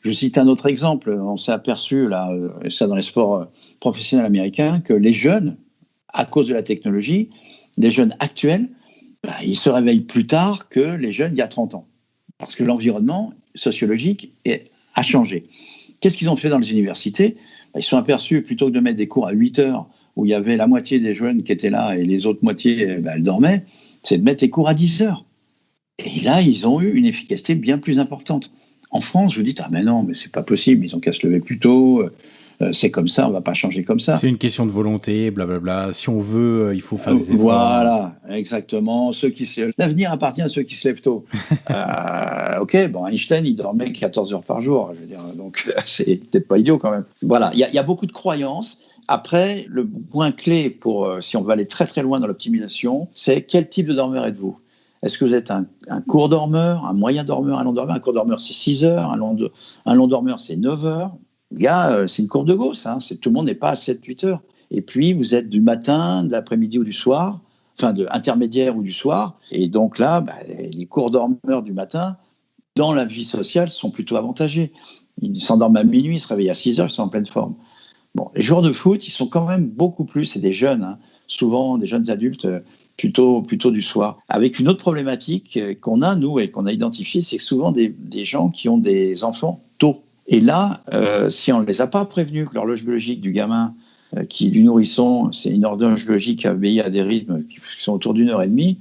Je cite un autre exemple. On s'est aperçu, là, ça dans les sports professionnels américains, que les jeunes, à cause de la technologie, les jeunes actuels, ils se réveillent plus tard que les jeunes il y a 30 ans. Parce que l'environnement sociologique a changé. Qu'est-ce qu'ils ont fait dans les universités? Ils se sont aperçus, plutôt que de mettre des cours à 8 heures, où il y avait la moitié des jeunes qui étaient là et les autres moitiés, elles dormaient, c'est de mettre les cours à 10 heures. Et là, ils ont eu une efficacité bien plus importante. En France, vous dites, mais non, mais c'est pas possible, ils ont qu'à se lever plus tôt, c'est comme ça, on va pas changer comme ça. C'est une question de volonté, blablabla. Si on veut, il faut faire des efforts. Voilà, exactement. L'avenir appartient à ceux qui se lèvent tôt. Ok, Einstein, il dormait 14 heures par jour, je veux dire, donc c'est peut-être pas idiot quand même. Voilà, il y a beaucoup de croyances. Après, le point clé si on veut aller très très loin dans l'optimisation, c'est quel type de dormeur êtes-vous? Est-ce que vous êtes un court dormeur, un moyen dormeur, un long dormeur? Un court dormeur, c'est 6 heures, un long dormeur, c'est 9 heures. Les gars, c'est une courbe de Gauss, tout le monde n'est pas à 7-8 heures. Et puis, vous êtes du matin, de l'après-midi ou du soir, enfin, de intermédiaire ou du soir. Et donc là, les courts dormeurs du matin, dans la vie sociale, sont plutôt avantagés. Ils s'endorment à minuit, ils se réveillent à 6 heures, ils sont en pleine forme. Bon, les joueurs de foot, ils sont quand même beaucoup plus, c'est des jeunes, souvent des jeunes adultes, plutôt du soir. Avec une autre problématique qu'on a, nous, et qu'on a identifiée, c'est que souvent des gens qui ont des enfants tôt. Et là, si on ne les a pas prévenus que l'horloge biologique du gamin qui du nourrisson, c'est une horloge logique qui obéit à des rythmes qui sont autour d'une heure et demie,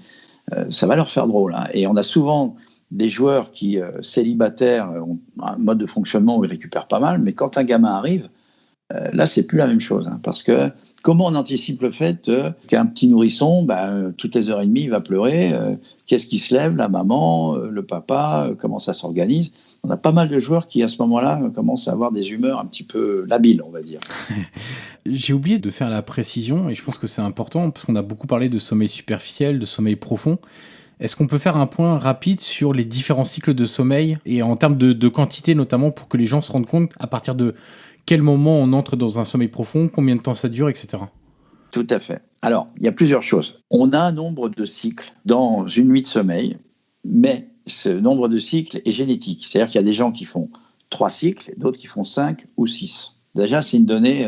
ça va leur faire drôle. Hein. Et on a souvent des joueurs qui, célibataires, ont un mode de fonctionnement où ils récupèrent pas mal, mais quand un gamin arrive, là, c'est plus la même chose. Hein, parce que comment on anticipe le fait qu'un petit nourrisson, toutes les heures et demie, il va pleurer, qu'est-ce qui se lève, la maman, le papa, comment ça s'organise. On a pas mal de joueurs qui, à ce moment-là, commencent à avoir des humeurs un petit peu labiles, on va dire. J'ai oublié de faire la précision, et je pense que c'est important, parce qu'on a beaucoup parlé de sommeil superficiel, de sommeil profond. Est-ce qu'on peut faire un point rapide sur les différents cycles de sommeil, et en termes de quantité notamment, pour que les gens se rendent compte à partir de quel moment on entre dans un sommeil profond, combien de temps ça dure, etc. Tout à fait. Alors, il y a plusieurs choses. On a un nombre de cycles dans une nuit de sommeil, mais ce nombre de cycles est génétique. C'est-à-dire qu'il y a des gens qui font 3 cycles, d'autres qui font 5 ou 6. Déjà, c'est une donnée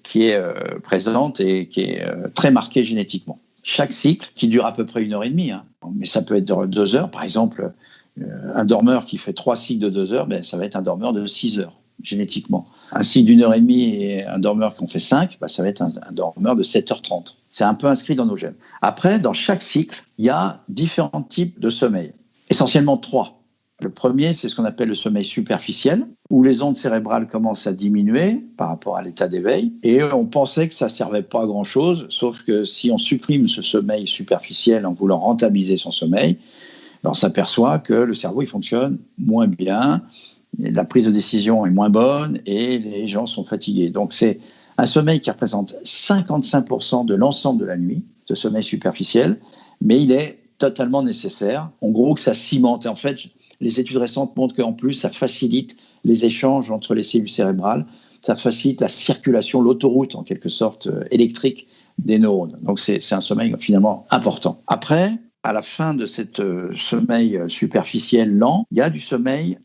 qui est présente et qui est très marquée génétiquement. Chaque cycle, qui dure à peu près 1h30, hein, mais ça peut être 2 heures. Par exemple, un dormeur qui fait 3 cycles de 2 heures, ça va être un dormeur de 6 heures, génétiquement. Un cycle d'1h30 et un dormeur qui en fait 5, ça va être un dormeur de 7h30. C'est un peu inscrit dans nos gènes. Après, dans chaque cycle, il y a différents types de sommeil. Essentiellement 3. Le premier, c'est ce qu'on appelle le sommeil superficiel, où les ondes cérébrales commencent à diminuer par rapport à l'état d'éveil. Et on pensait que ça ne servait pas à grand-chose, sauf que si on supprime ce sommeil superficiel en voulant rentabiliser son sommeil, on s'aperçoit que le cerveau il fonctionne moins bien, la prise de décision est moins bonne et les gens sont fatigués. Donc c'est un sommeil qui représente 55% de l'ensemble de la nuit, ce sommeil superficiel, mais il est totalement nécessaire. En gros, que ça cimente. Et en fait, les études récentes montrent qu'en plus, ça facilite les échanges entre les cellules cérébrales, ça facilite la circulation, l'autoroute en quelque sorte électrique des neurones. Donc c'est un sommeil finalement important. Après, à la fin de ce sommeil superficiel lent, il y a du sommeil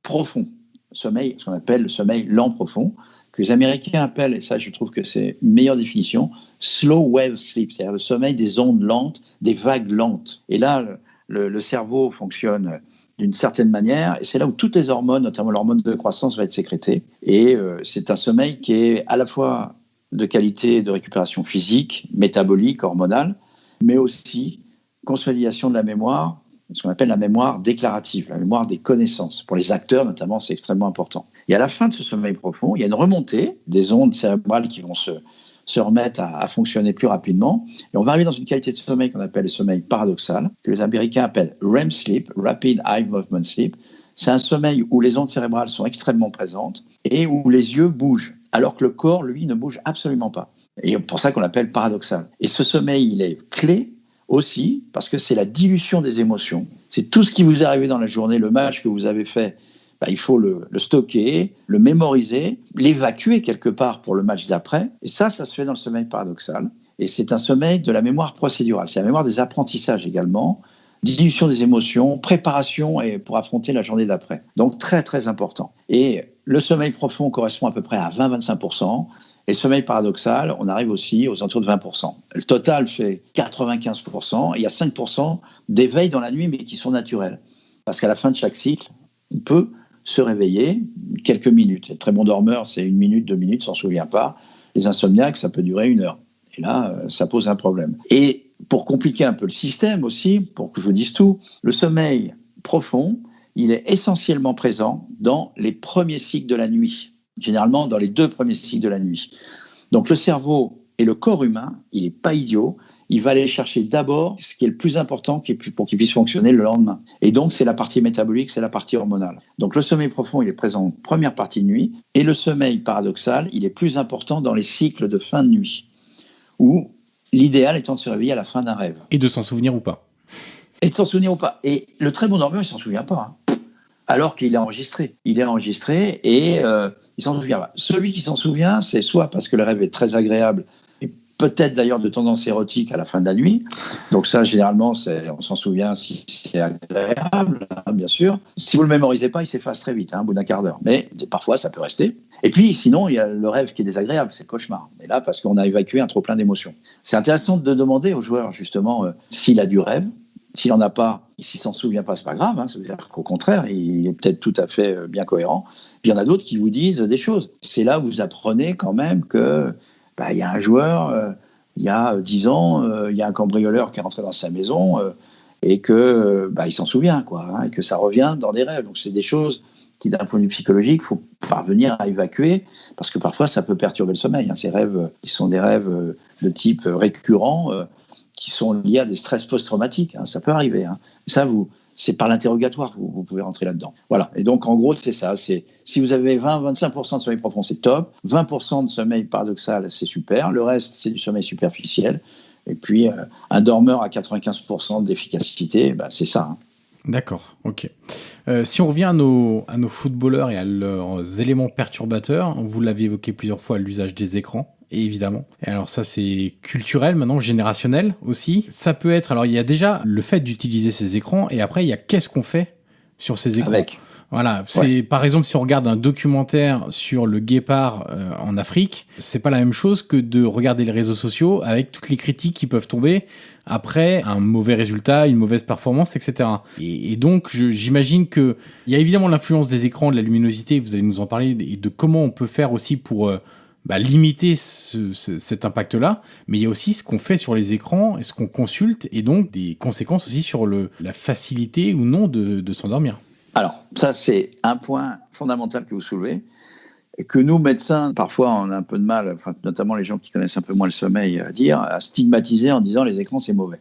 profond, ce qu'on appelle le sommeil lent profond, que les Américains appellent, et ça je trouve que c'est une meilleure définition, slow wave sleep, c'est-à-dire le sommeil des ondes lentes, des vagues lentes. Et là, le cerveau fonctionne d'une certaine manière, et c'est là où toutes les hormones, notamment l'hormone de croissance, va être sécrétée. Et c'est un sommeil qui est à la fois de qualité de récupération physique, métabolique, hormonale, mais aussi consolidation de la mémoire, ce qu'on appelle la mémoire déclarative, la mémoire des connaissances. Pour les acteurs, notamment, c'est extrêmement important. Et à la fin de ce sommeil profond, il y a une remontée des ondes cérébrales qui vont se remettre à fonctionner plus rapidement. Et on va arriver dans une qualité de sommeil qu'on appelle le sommeil paradoxal, que les Américains appellent REM sleep, Rapid Eye Movement Sleep. C'est un sommeil où les ondes cérébrales sont extrêmement présentes et où les yeux bougent, alors que le corps, lui, ne bouge absolument pas. Et c'est pour ça qu'on l'appelle paradoxal. Et ce sommeil, il est clé aussi, parce que c'est la dilution des émotions. C'est tout ce qui vous est arrivé dans la journée, le match que vous avez fait, il faut le stocker, le mémoriser, l'évacuer quelque part pour le match d'après. Et ça se fait dans le sommeil paradoxal. Et c'est un sommeil de la mémoire procédurale. C'est la mémoire des apprentissages également, dilution des émotions, préparation et pour affronter la journée d'après. Donc très, très important. Et le sommeil profond correspond à peu près à 20-25%. Et le sommeil paradoxal, on arrive aussi aux alentours de 20%. Le total fait 95%. Et il y a 5% d'éveil dans la nuit, mais qui sont naturels. Parce qu'à la fin de chaque cycle, on peut se réveiller quelques minutes. Les très bons dormeurs, c'est 1 minute, 2 minutes, s'en souvient pas. Les insomniaques, ça peut durer 1 heure. Et là, ça pose un problème. Et pour compliquer un peu le système aussi, pour que je vous dise tout, le sommeil profond, il est essentiellement présent dans les premiers cycles de la nuit. Généralement dans les 2 premiers cycles de la nuit. Donc le cerveau et le corps humain, il n'est pas idiot, il va aller chercher d'abord ce qui est le plus important pour qu'il puisse fonctionner le lendemain. Et donc c'est la partie métabolique, c'est la partie hormonale. Donc le sommeil profond, il est présent en première partie de nuit, et le sommeil paradoxal, il est plus important dans les cycles de fin de nuit, où l'idéal étant de se réveiller à la fin d'un rêve. Et de s'en souvenir ou pas. Et de s'en souvenir ou pas. Et le très bon dormeur, il ne s'en souvient pas, alors qu'il est enregistré. Il est enregistré et il s'en souvient pas. Celui qui s'en souvient, c'est soit parce que le rêve est très agréable, et peut-être d'ailleurs de tendance érotique à la fin de la nuit. Donc ça, généralement, on s'en souvient si c'est agréable, bien sûr. Si vous ne le mémorisez pas, il s'efface très vite, au bout d'un quart d'heure. Mais parfois, ça peut rester. Et puis, sinon, il y a le rêve qui est désagréable, c'est le cauchemar. Et là, parce qu'on a évacué un trop-plein d'émotions. C'est intéressant de demander au joueur, justement, s'il a du rêve, S'il n'en a pas, s'il s'en souvient pas, c'est pas grave. Ça veut dire qu'au contraire, il est peut-être tout à fait bien cohérent. Puis il y en a d'autres qui vous disent des choses. C'est là où vous apprenez quand même que il y a un joueur, il y a 10 ans, il y a un cambrioleur qui est rentré dans sa maison et que il s'en souvient, et que ça revient dans des rêves. Donc c'est des choses qui, d'un point de vue psychologique, il faut parvenir à évacuer, parce que parfois ça peut perturber le sommeil. Ces rêves qui sont des rêves de type récurrent, qui sont liés à des stress post-traumatiques. Ça peut arriver. Ça, c'est par l'interrogatoire que vous pouvez rentrer là-dedans. Voilà. Et donc, en gros, c'est ça. Si vous avez 20-25% de sommeil profond, c'est top. 20% de sommeil paradoxal, c'est super. Le reste, c'est du sommeil superficiel. Et puis, un dormeur à 95% d'efficacité, c'est ça. D'accord, ok. Si on revient à nos footballeurs et à leurs éléments perturbateurs, vous l'avez évoqué plusieurs fois, l'usage des écrans. Et évidemment. Et alors ça, c'est culturel maintenant, générationnel aussi. Ça peut être, alors il y a déjà le fait d'utiliser ces écrans, et après il y a qu'est-ce qu'on fait sur ces écrans. Voilà, c'est par exemple si on regarde un documentaire sur le guépard en Afrique, c'est pas la même chose que de regarder les réseaux sociaux avec toutes les critiques qui peuvent tomber après un mauvais résultat, une mauvaise performance, etc. Et donc j'imagine que il y a évidemment l'influence des écrans, de la luminosité, vous allez nous en parler, et de comment on peut faire aussi pour limiter cet impact-là, mais il y a aussi ce qu'on fait sur les écrans et ce qu'on consulte, et donc des conséquences aussi sur la facilité ou non de s'endormir. Alors, ça, c'est un point fondamental que vous soulevez, et que nous, médecins, parfois, on a un peu de mal, notamment les gens qui connaissent un peu moins le sommeil, à stigmatiser en disant les écrans, c'est mauvais.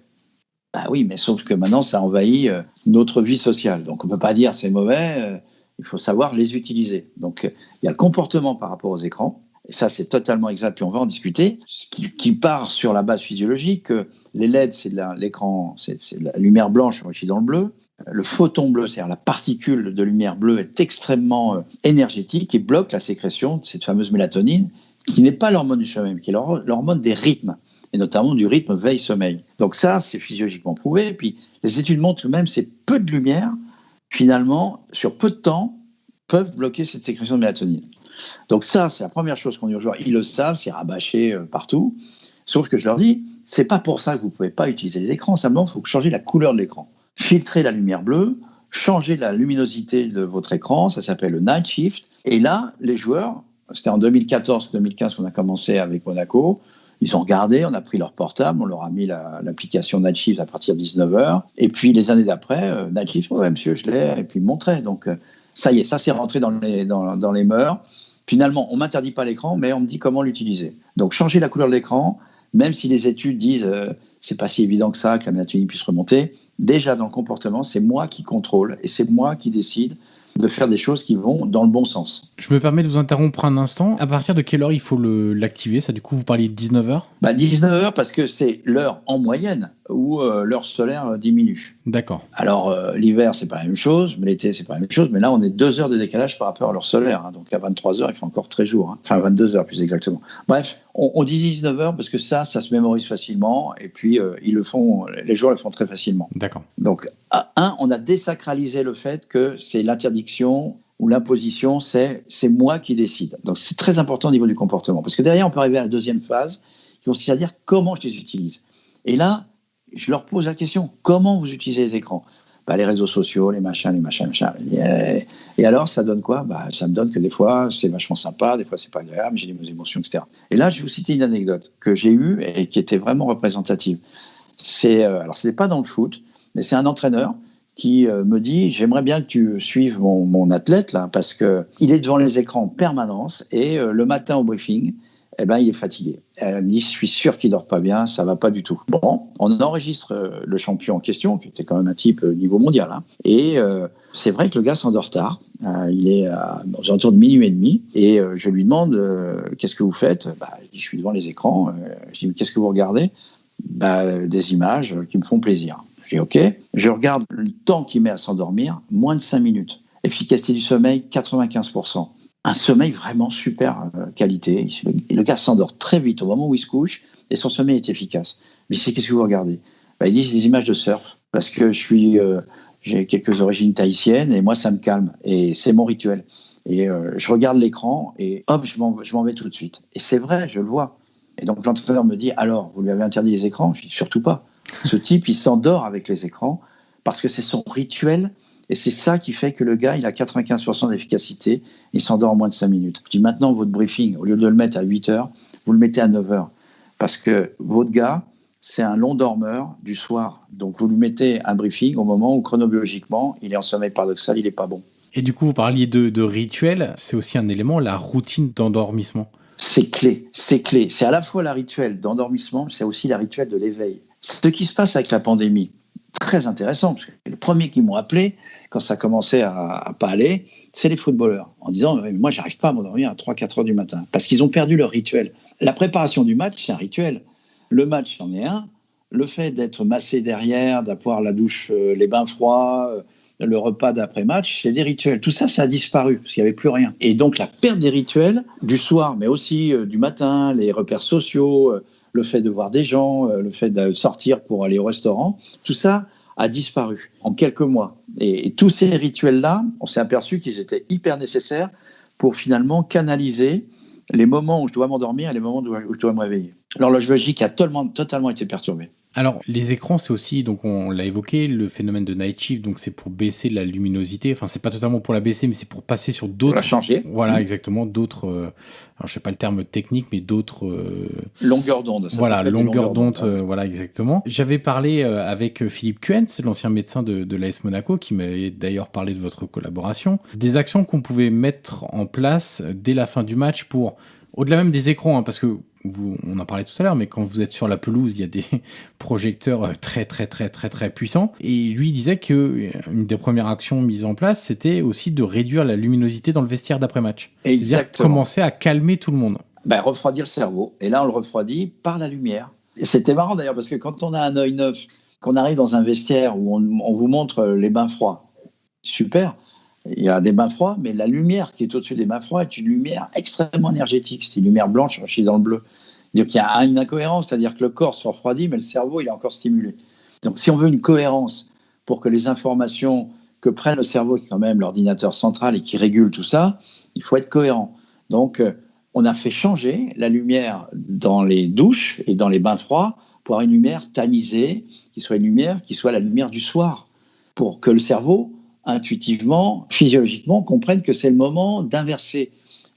Oui, mais sauf que maintenant, ça envahit notre vie sociale. Donc, on ne peut pas dire c'est mauvais, il faut savoir les utiliser. Donc, il y a le comportement par rapport aux écrans. Et ça, c'est totalement exact, puis on va en discuter, qui part sur la base physiologique. Les LED, c'est l'écran, c'est de la lumière blanche enrichie dans le bleu. Le photon bleu, c'est-à-dire la particule de lumière bleue, est extrêmement énergétique et bloque la sécrétion de cette fameuse mélatonine, qui n'est pas l'hormone du sommeil, mais qui est l'hormone des rythmes, et notamment du rythme veille-sommeil. Donc ça, c'est physiologiquement prouvé. Et puis, les études montrent que même ces peu de lumière, finalement, sur peu de temps, peuvent bloquer cette sécrétion de mélatonine. Donc ça, c'est la première chose qu'on dit aux joueurs. Ils le savent, c'est rabâché partout. Sauf que je leur dis, c'est pas pour ça que vous pouvez pas utiliser les écrans. Simplement, il faut changer la couleur de l'écran. Filtrer la lumière bleue, changer la luminosité de votre écran, ça s'appelle le night shift. Et là, les joueurs, c'était en 2014-2015 qu'on a commencé avec Monaco, ils ont regardé, on a pris leur portable, on leur a mis l'application Night Shift à partir de 19h. Et puis les années d'après, Night Shift, ouais monsieur, je l'ai, et puis ils me montraient. Donc ça y est, ça c'est rentré dans les mœurs. Finalement, on ne m'interdit pas l'écran, mais on me dit comment l'utiliser. Donc, changer la couleur de l'écran, même si les études disent c'est pas si évident que ça, que la mélatonine puisse remonter, déjà dans le comportement, c'est moi qui contrôle et c'est moi qui décide de faire des choses qui vont dans le bon sens. Je me permets de vous interrompre un instant. À partir de quelle heure il faut l'activer ? Ça, du coup, vous parliez de 19h ? 19h parce que c'est l'heure en moyenne où l'heure solaire diminue. D'accord. Alors, l'hiver, c'est pas la même chose, mais l'été, c'est pas la même chose, mais là, on est 2 heures de décalage par rapport à l'heure solaire. Donc, à 23h, il fait encore 13 jours. Enfin, 22 heures plus exactement. Bref, on dit 19h parce que ça se mémorise facilement et puis les joueurs le font très facilement. D'accord. Donc, on a désacralisé le fait que c'est l'interdiction ou l'imposition, c'est moi qui décide. Donc, c'est très important au niveau du comportement. Parce que derrière, on peut arriver à la deuxième phase, qui consiste à dire comment je les utilise. Et là, je leur pose la question, comment vous utilisez les écrans ? Les réseaux sociaux, les machins. Et alors, ça donne quoi ? Ça me donne que des fois, c'est vachement sympa, des fois, c'est pas agréable, j'ai des émotions, etc. Et là, je vais vous citer une anecdote que j'ai eue et qui était vraiment représentative. Alors, ce n'est pas dans le foot, mais c'est un entraîneur qui me dit « J'aimerais bien que tu suives mon athlète, là, parce qu'il est devant les écrans en permanence et le matin au briefing, il est fatigué. » Elle me dit « Je suis sûr qu'il dort pas bien, ça va pas du tout. » Bon, on enregistre le champion en question, qui était quand même un type niveau mondial. Et c'est vrai que le gars s'endort tard. Il est aux alentours de minuit et demi. Et je lui demande « Qu'est-ce que vous faites ?» Je dis « Je suis devant les écrans. » Je dis « Qu'est-ce que vous regardez ?» Des images qui me font plaisir. Je dis OK. Je regarde le temps qu'il met à s'endormir, moins de 5 minutes. Efficacité du sommeil, 95%. Un sommeil vraiment super qualité. Le gars s'endort très vite au moment où il se couche et son sommeil est efficace. Mais c'est qu'est-ce que vous regardez ? Il dit c'est des images de surf parce que j'ai quelques origines tahitiennes et moi ça me calme et c'est mon rituel. Et je regarde l'écran et hop, je m'en vais tout de suite. Et c'est vrai, je le vois. Et donc l'entraîneur me dit alors, vous lui avez interdit les écrans ? Je dis surtout pas. Ce type, il s'endort avec les écrans parce que c'est son rituel et c'est ça qui fait que le gars, il a 95% d'efficacité, il s'endort en moins de 5 minutes. Je dis maintenant, votre briefing, au lieu de le mettre à 8 heures, vous le mettez à 9 heures parce que votre gars, c'est un long dormeur du soir. Donc, vous lui mettez un briefing au moment où, chronobiologiquement, il est en sommeil paradoxal, il n'est pas bon. Et du coup, vous parliez de rituel, c'est aussi un élément, la routine d'endormissement. C'est clé. C'est à la fois la rituel d'endormissement, mais c'est aussi la rituel de l'éveil. Ce qui se passe avec la pandémie, très intéressant, parce que les premiers qui m'ont appelé, quand ça commençait à pas aller, c'est les footballeurs, en disant « Moi, j'arrive pas à m'endormir à 3-4 heures du matin », parce qu'ils ont perdu leur rituel. La préparation du match, c'est un rituel. Le match, c'en est un. Le fait d'être massé derrière, d'avoir la douche, les bains froids, le repas d'après-match, c'est des rituels. Tout ça, ça a disparu, parce qu'il n'y avait plus rien. Et donc, la perte des rituels, du soir, mais aussi du matin, les repères sociaux, le fait de voir des gens, le fait de sortir pour aller au restaurant, tout ça a disparu en quelques mois. Et tous ces rituels-là, on s'est aperçu qu'ils étaient hyper nécessaires pour finalement canaliser les moments où je dois m'endormir et les moments où je dois me réveiller. L'horloge biologique a totalement été perturbée. Alors, les écrans, c'est aussi, donc on l'a évoqué, le phénomène de night shift, donc c'est pour baisser la luminosité. Enfin, c'est pas totalement pour la baisser, mais c'est pour passer sur d'autres. Pour la changer. Voilà, exactement, d'autres. Alors, je sais pas le terme technique, mais d'autres. Longueur d'onde. Voilà, longueur d'onde. Voilà, exactement. J'avais parlé avec Philippe Kuentz, l'ancien médecin de l'AS Monaco, qui m'avait d'ailleurs parlé de votre collaboration. Des actions qu'on pouvait mettre en place dès la fin du match pour, au-delà même des écrans, hein, parce que on en parlait tout à l'heure, mais quand vous êtes sur la pelouse, il y a des projecteurs très puissants. Et lui, il disait que une des premières actions mises en place, c'était aussi de réduire la luminosité dans le vestiaire d'après-match. Exactement. C'est-à-dire commencer à calmer tout le monde. Refroidir le cerveau. Et là, on le refroidit par la lumière. Et c'était marrant d'ailleurs, parce que quand on a un œil neuf, qu'on arrive dans un vestiaire où on vous montre les bains froids, super. Il y a des bains froids, mais la lumière qui est au-dessus des bains froids est une lumière extrêmement énergétique. C'est une lumière blanche enrichie dans le bleu. Donc il y a une incohérence, c'est-à-dire que le corps se refroidit, mais le cerveau, il est encore stimulé. Donc si on veut une cohérence pour que les informations que prenne le cerveau, qui est quand même l'ordinateur central et qui régule tout ça, il faut être cohérent. Donc on a fait changer la lumière dans les douches et dans les bains froids pour avoir une lumière tamisée, qui soit une lumière qui soit la lumière du soir, pour que le cerveau intuitivement, physiologiquement, comprennent que c'est le moment d'inverser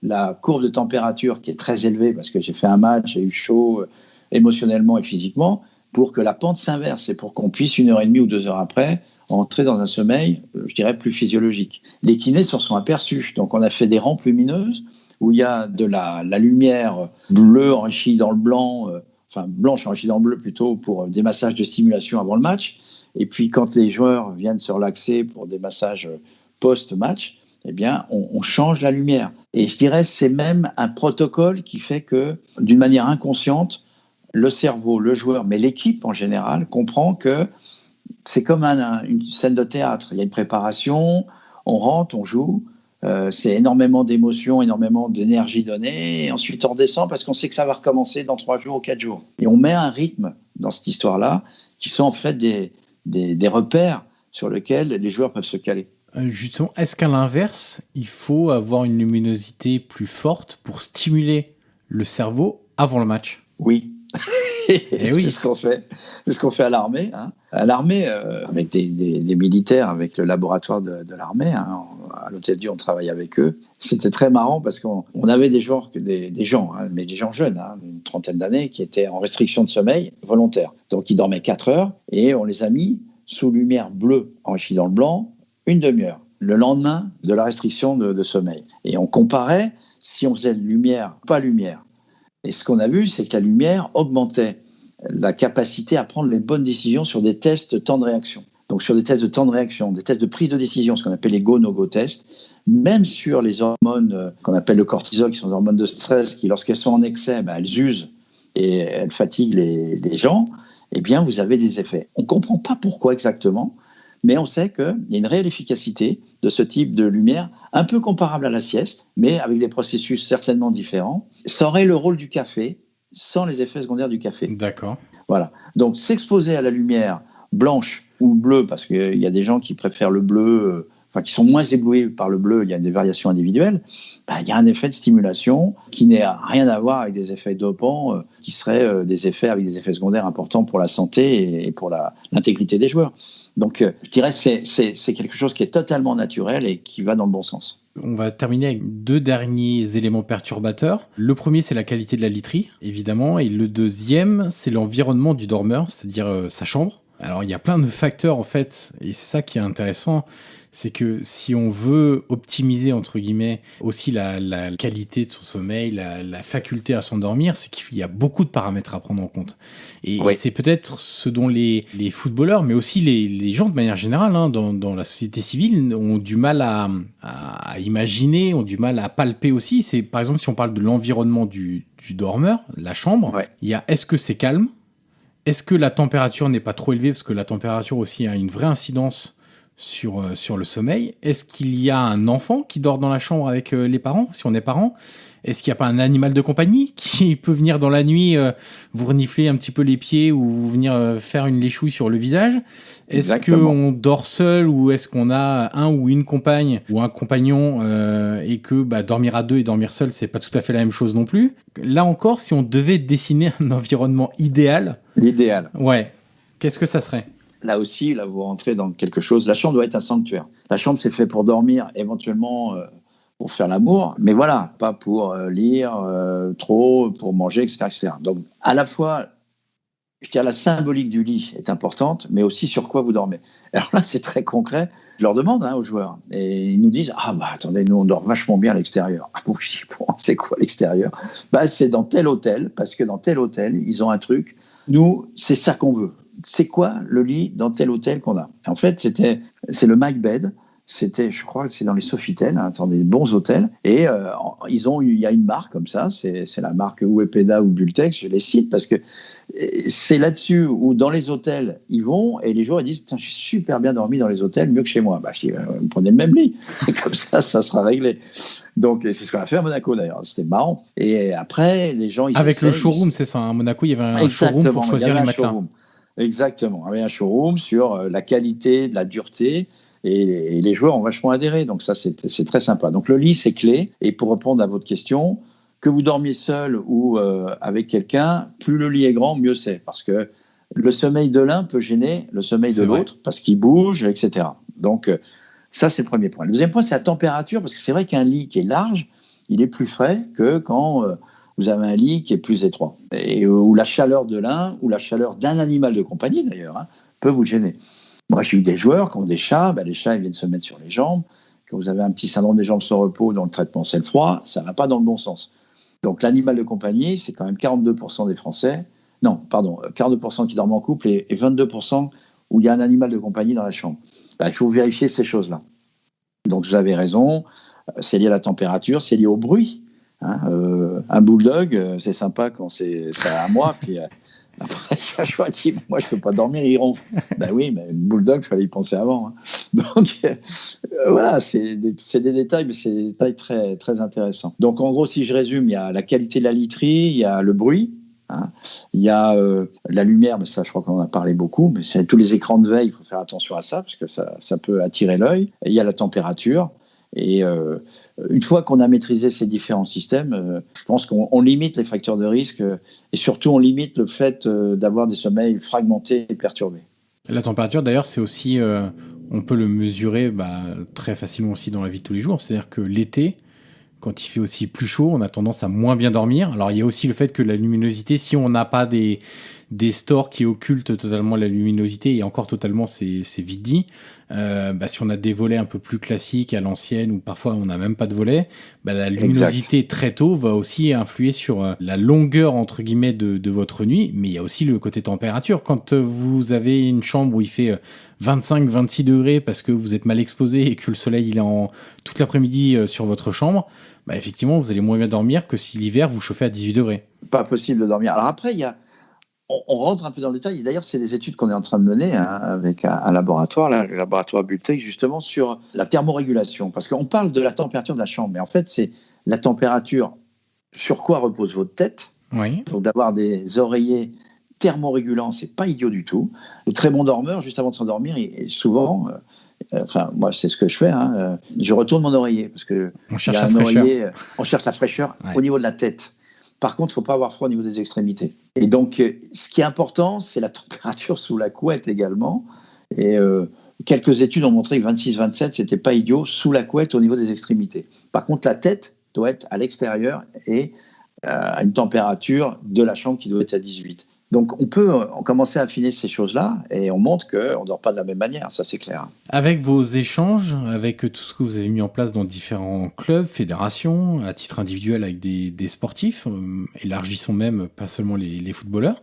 la courbe de température qui est très élevée parce que j'ai fait un match, j'ai eu chaud émotionnellement et physiquement, pour que la pente s'inverse et pour qu'on puisse 1h30 ou 2 heures après entrer dans un sommeil, je dirais, plus physiologique. Les kinés s'en sont aperçus. Donc on a fait des rampes lumineuses où il y a de la lumière bleue enrichie dans le blanc, blanche enrichie dans le bleu plutôt, pour des massages de stimulation avant le match. Et puis, quand les joueurs viennent se relaxer pour des massages post-match, eh bien, on change la lumière. Et je dirais, c'est même un protocole qui fait que, d'une manière inconsciente, le cerveau, le joueur, mais l'équipe en général, comprend que c'est comme une scène de théâtre. Il y a une préparation, on rentre, on joue, c'est énormément d'émotions, énormément d'énergie donnée, et ensuite on redescend parce qu'on sait que ça va recommencer dans 3 jours ou 4 jours. Et on met un rythme dans cette histoire-là qui sont en fait des repères sur lesquels les joueurs peuvent se caler. Justement, est-ce qu'à l'inverse, il faut avoir une luminosité plus forte pour stimuler le cerveau avant le match ? Oui. Et oui. C'est ce qu'on fait à l'armée. Hein. À l'armée, avec des militaires, avec le laboratoire de l'armée, hein, à l'Hôtel Dieu, on travaille avec eux. C'était très marrant parce qu'on avait des gens jeunes, hein, une trentaine d'années, qui étaient en restriction de sommeil volontaire. Donc ils dormaient 4 heures et on les a mis sous lumière bleue enrichie dans le blanc, 1/2 heure, le lendemain de la restriction de sommeil. Et on comparait si on faisait lumière, pas lumière. Et ce qu'on a vu, c'est que la lumière augmentait la capacité à prendre les bonnes décisions sur des tests de temps de réaction. Donc sur des tests de temps de réaction, des tests de prise de décision, ce qu'on appelle les go-no-go tests, même sur les hormones qu'on appelle le cortisol, qui sont des hormones de stress, qui lorsqu'elles sont en excès, elles usent et elles fatiguent les gens, eh bien vous avez des effets. On ne comprend pas pourquoi exactement, mais on sait qu'il y a une réelle efficacité de ce type de lumière, un peu comparable à la sieste, mais avec des processus certainement différents. Ça aurait le rôle du café, sans les effets secondaires du café. D'accord. Voilà. Donc s'exposer à la lumière blanche ou bleue, parce qu'il y a des gens qui préfèrent le bleu enfin qui sont moins éblouis par le bleu, il y a des variations individuelles, il y a un effet de stimulation qui n'a rien à voir avec des effets dopants, qui seraient des effets avec des effets secondaires importants pour la santé et pour l'intégrité des joueurs. Donc, je dirais que c'est quelque chose qui est totalement naturel et qui va dans le bon sens. On va terminer avec 2 derniers éléments perturbateurs. Le premier, c'est la qualité de la literie, évidemment, et le deuxième, c'est l'environnement du dormeur, c'est-à-dire sa chambre. Alors, il y a plein de facteurs, en fait, et c'est ça qui est intéressant, c'est que si on veut optimiser, entre guillemets, aussi la qualité de son sommeil, la faculté à s'endormir, c'est qu'il y a beaucoup de paramètres à prendre en compte. Et oui. C'est peut-être ce dont les footballeurs, mais aussi les gens de manière générale, dans la société civile, ont du mal à imaginer, ont du mal à palper aussi. C'est, par exemple, si on parle de l'environnement du dormeur, la chambre, il y a est-ce que c'est calme ? Est-ce que la température n'est pas trop élevée ? Parce que la température aussi a une vraie incidence sur le sommeil. Est-ce qu'il y a un enfant qui dort dans la chambre avec les parents, si on est parent ? Est-ce qu'il n'y a pas un animal de compagnie qui peut venir dans la nuit vous renifler un petit peu les pieds ou venir faire une léchouille sur le visage ? Est-ce qu'on dort seul ou est-ce qu'on a un ou une compagne ou un compagnon et que dormir à deux et dormir seul, c'est pas tout à fait la même chose non plus ? Là encore, si on devait dessiner un environnement idéal... L'idéal. Ouais. Qu'est-ce que ça serait ? Là aussi, là, vous rentrez dans quelque chose. La chambre doit être un sanctuaire. La chambre, c'est fait pour dormir, éventuellement pour faire l'amour, mais voilà, pas pour lire trop, pour manger, etc., etc. Donc, à la fois, je dirais, la symbolique du lit est importante, mais aussi sur quoi vous dormez. Alors là, c'est très concret. Je leur demande aux joueurs, et ils nous disent « Ah, attendez, nous, on dort vachement bien à l'extérieur. » Ah bon, je dis « Bon, c'est quoi l'extérieur ?» C'est dans tel hôtel, parce que dans tel hôtel, ils ont un truc. Nous, c'est ça qu'on veut. C'est quoi le lit dans tel hôtel qu'on a ? En fait, c'est le My Bed. Je crois que c'est dans les Sofitel, dans des bons hôtels. Et il y a une marque comme ça, c'est la marque Uepeda ou Bultex, je les cite, parce que c'est là-dessus où dans les hôtels, ils vont et les joueurs ils disent « J'ai super bien dormi dans les hôtels, mieux que chez moi. » Je dis « Vous prenez le même lit. » Comme ça sera réglé. Donc, c'est ce qu'on a fait à Monaco d'ailleurs, c'était marrant. Et après, les gens... Avec le showroom, c'est ça, à Monaco, il y avait un showroom pour choisir les matelas. Exactement, il y avait un showroom sur la qualité, de la dureté, et les joueurs ont vachement adhéré, donc ça c'est très sympa. Donc le lit c'est clé, et pour répondre à votre question, que vous dormiez seul ou avec quelqu'un, plus le lit est grand, mieux c'est, parce que le sommeil de l'un peut gêner le sommeil de l'autre, parce qu'il bouge, etc. Donc ça c'est le premier point. Le deuxième point c'est la température, parce que c'est vrai qu'un lit qui est large, il est plus frais que quand... vous avez un lit qui est plus étroit, et où la chaleur de l'un, ou la chaleur d'un animal de compagnie d'ailleurs, peut vous gêner. Moi, j'ai eu des joueurs qui ont des chats, les chats ils viennent se mettre sur les jambes. Quand vous avez un petit syndrome des jambes sans repos dont le traitement c'est le froid, ça ne va pas dans le bon sens. Donc l'animal de compagnie, c'est quand même 42% des Français, 42% qui dorment en couple et 22% où il y a un animal de compagnie dans la chambre. Il faut vérifier ces choses-là. Donc vous avez raison, c'est lié à la température, c'est lié au bruit. Un bulldog, c'est sympa quand c'est à moi, puis après, je me dis, moi je peux pas dormir, il ronfle. Oui, mais le bulldog, il fallait y penser avant. Donc voilà, c'est des détails, mais c'est des détails très, très intéressants. Donc en gros, si je résume, il y a la qualité de la literie, il y a le bruit, il y a la lumière, mais ça je crois qu'on en a parlé beaucoup, mais c'est tous les écrans de veille, il faut faire attention à ça, parce que ça peut attirer l'œil. Il y a la température, et une fois qu'on a maîtrisé ces différents systèmes, je pense qu'on limite les facteurs de risque et surtout on limite le fait d'avoir des sommeils fragmentés et perturbés. La température d'ailleurs c'est aussi, on peut le mesurer très facilement aussi dans la vie de tous les jours, c'est-à-dire que l'été, quand il fait aussi plus chaud, on a tendance à moins bien dormir. Alors il y a aussi le fait que la luminosité, si on n'a pas des stores qui occultent totalement la luminosité, et encore totalement c'est vite dit, si on a des volets un peu plus classiques à l'ancienne, ou parfois on n'a même pas de volets, la luminosité très tôt va aussi influer sur la longueur entre guillemets de votre nuit, mais il y a aussi le côté température. Quand vous avez une chambre où il fait 25-26 degrés parce que vous êtes mal exposé et que le soleil il est toute l'après-midi sur votre chambre, effectivement vous allez moins bien dormir que si l'hiver vous chauffez à 18 degrés. Pas possible de dormir. Alors après, on rentre un peu dans le détail. D'ailleurs, c'est des études qu'on est en train de mener avec un laboratoire, le laboratoire Bultec, justement, sur la thermorégulation. Parce qu'on parle de la température de la chambre, mais en fait, c'est la température sur quoi repose votre tête. Oui. Donc, d'avoir des oreillers thermorégulants, c'est pas idiot du tout. Les très bons dormeurs, juste avant de s'endormir, souvent, enfin moi c'est ce que je fais, je retourne mon oreiller parce que on cherche la fraîcheur. On cherche la fraîcheur Ouais. au niveau de la tête. Par contre, il ne faut pas avoir froid au niveau des extrémités. Et donc, ce qui est important, c'est la température sous la couette également. Et quelques études ont montré que 26-27, ce n'était pas idiot sous la couette au niveau des extrémités. Par contre, la tête doit être à l'extérieur et à une température de la chambre qui doit être à 18. Donc, on peut commencer à affiner ces choses-là et on montre qu'on ne dort pas de la même manière, ça c'est clair. Avec vos échanges, avec tout ce que vous avez mis en place dans différents clubs, fédérations, à titre individuel avec des sportifs, élargissons même pas seulement les footballeurs,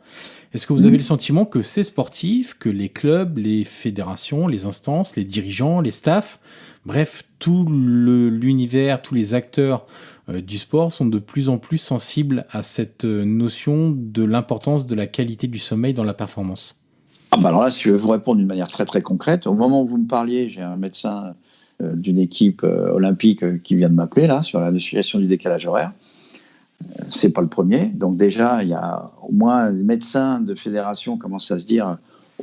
est-ce que vous avez le sentiment que ces sportifs, que les clubs, les fédérations, les instances, les dirigeants, les staffs, bref, tout l'univers, tous les acteurs du sport sont de plus en plus sensibles à cette notion de l'importance de la qualité du sommeil dans la performance? Alors là, si je vais vous répondre d'une manière très très concrète, au moment où vous me parliez, j'ai un médecin d'une équipe olympique qui vient de m'appeler là sur la situation du décalage horaire. C'est pas le premier. Donc déjà, il y a au moins des médecins de fédération commencent à se dire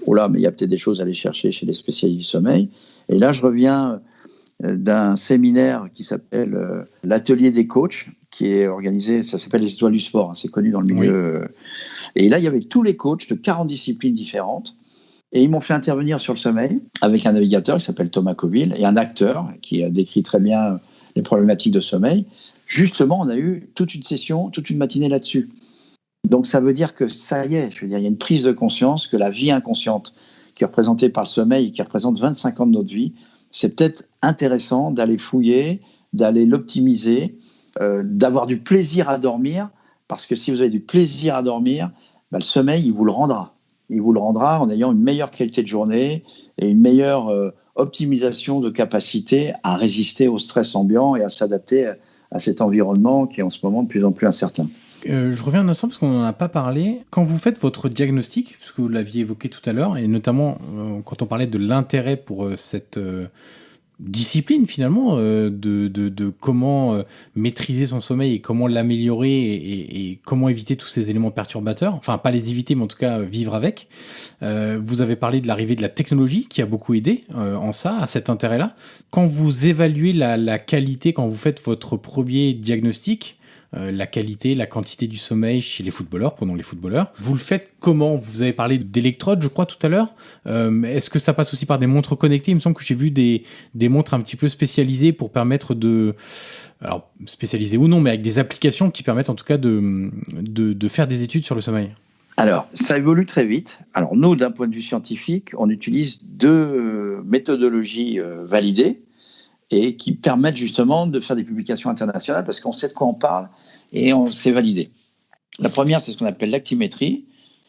oh là, mais il y a peut-être des choses à aller chercher chez les spécialistes du sommeil. Et là, je reviens d'un séminaire qui s'appelle l'atelier des coachs, qui est organisé, ça s'appelle les étoiles du sport, c'est connu dans le milieu. Oui. Et là, il y avait tous les coachs de 40 disciplines différentes. Et ils m'ont fait intervenir sur le sommeil avec un navigateur qui s'appelle Thomas Coville et un acteur qui a décrit très bien les problématiques de sommeil. Justement, on a eu toute une session, toute une matinée là-dessus. Donc, ça veut dire que ça y est, il y a une prise de conscience que la vie inconsciente qui est représentée par le sommeil et qui représente 25 ans de notre vie, c'est peut-être intéressant d'aller fouiller, d'aller l'optimiser, d'avoir du plaisir à dormir, parce que si vous avez du plaisir à dormir, le sommeil, il vous le rendra. Il vous le rendra en ayant une meilleure qualité de journée et une meilleure optimisation de capacité à résister au stress ambiant et à s'adapter à cet environnement qui est en ce moment de plus en plus incertain. Je reviens un instant parce qu'on n'en a pas parlé. Quand vous faites votre diagnostic, parce que vous l'aviez évoqué tout à l'heure, et notamment quand on parlait de l'intérêt pour cette discipline finalement, de comment maîtriser son sommeil et comment l'améliorer et comment éviter tous ces éléments perturbateurs, enfin pas les éviter mais en tout cas vivre avec. Vous avez parlé de l'arrivée de la technologie qui a beaucoup aidé en ça, à cet intérêt-là. Quand vous évaluez la qualité, quand vous faites votre premier diagnostic, la qualité, la quantité du sommeil chez les footballeurs, prenons les footballeurs. Vous le faites comment? Vous avez parlé d'électrodes, je crois, tout à l'heure. Est-ce que ça passe aussi par des montres connectées? Il me semble que j'ai vu des montres un petit peu spécialisées pour permettre alors spécialisées ou non, mais avec des applications qui permettent en tout cas de faire des études sur le sommeil. Alors, ça évolue très vite. Alors, nous, d'un point de vue scientifique, on utilise deux méthodologies validées et qui permettent justement de faire des publications internationales parce qu'on sait de quoi on parle et on s'est validé. La première, c'est ce qu'on appelle l'actimétrie,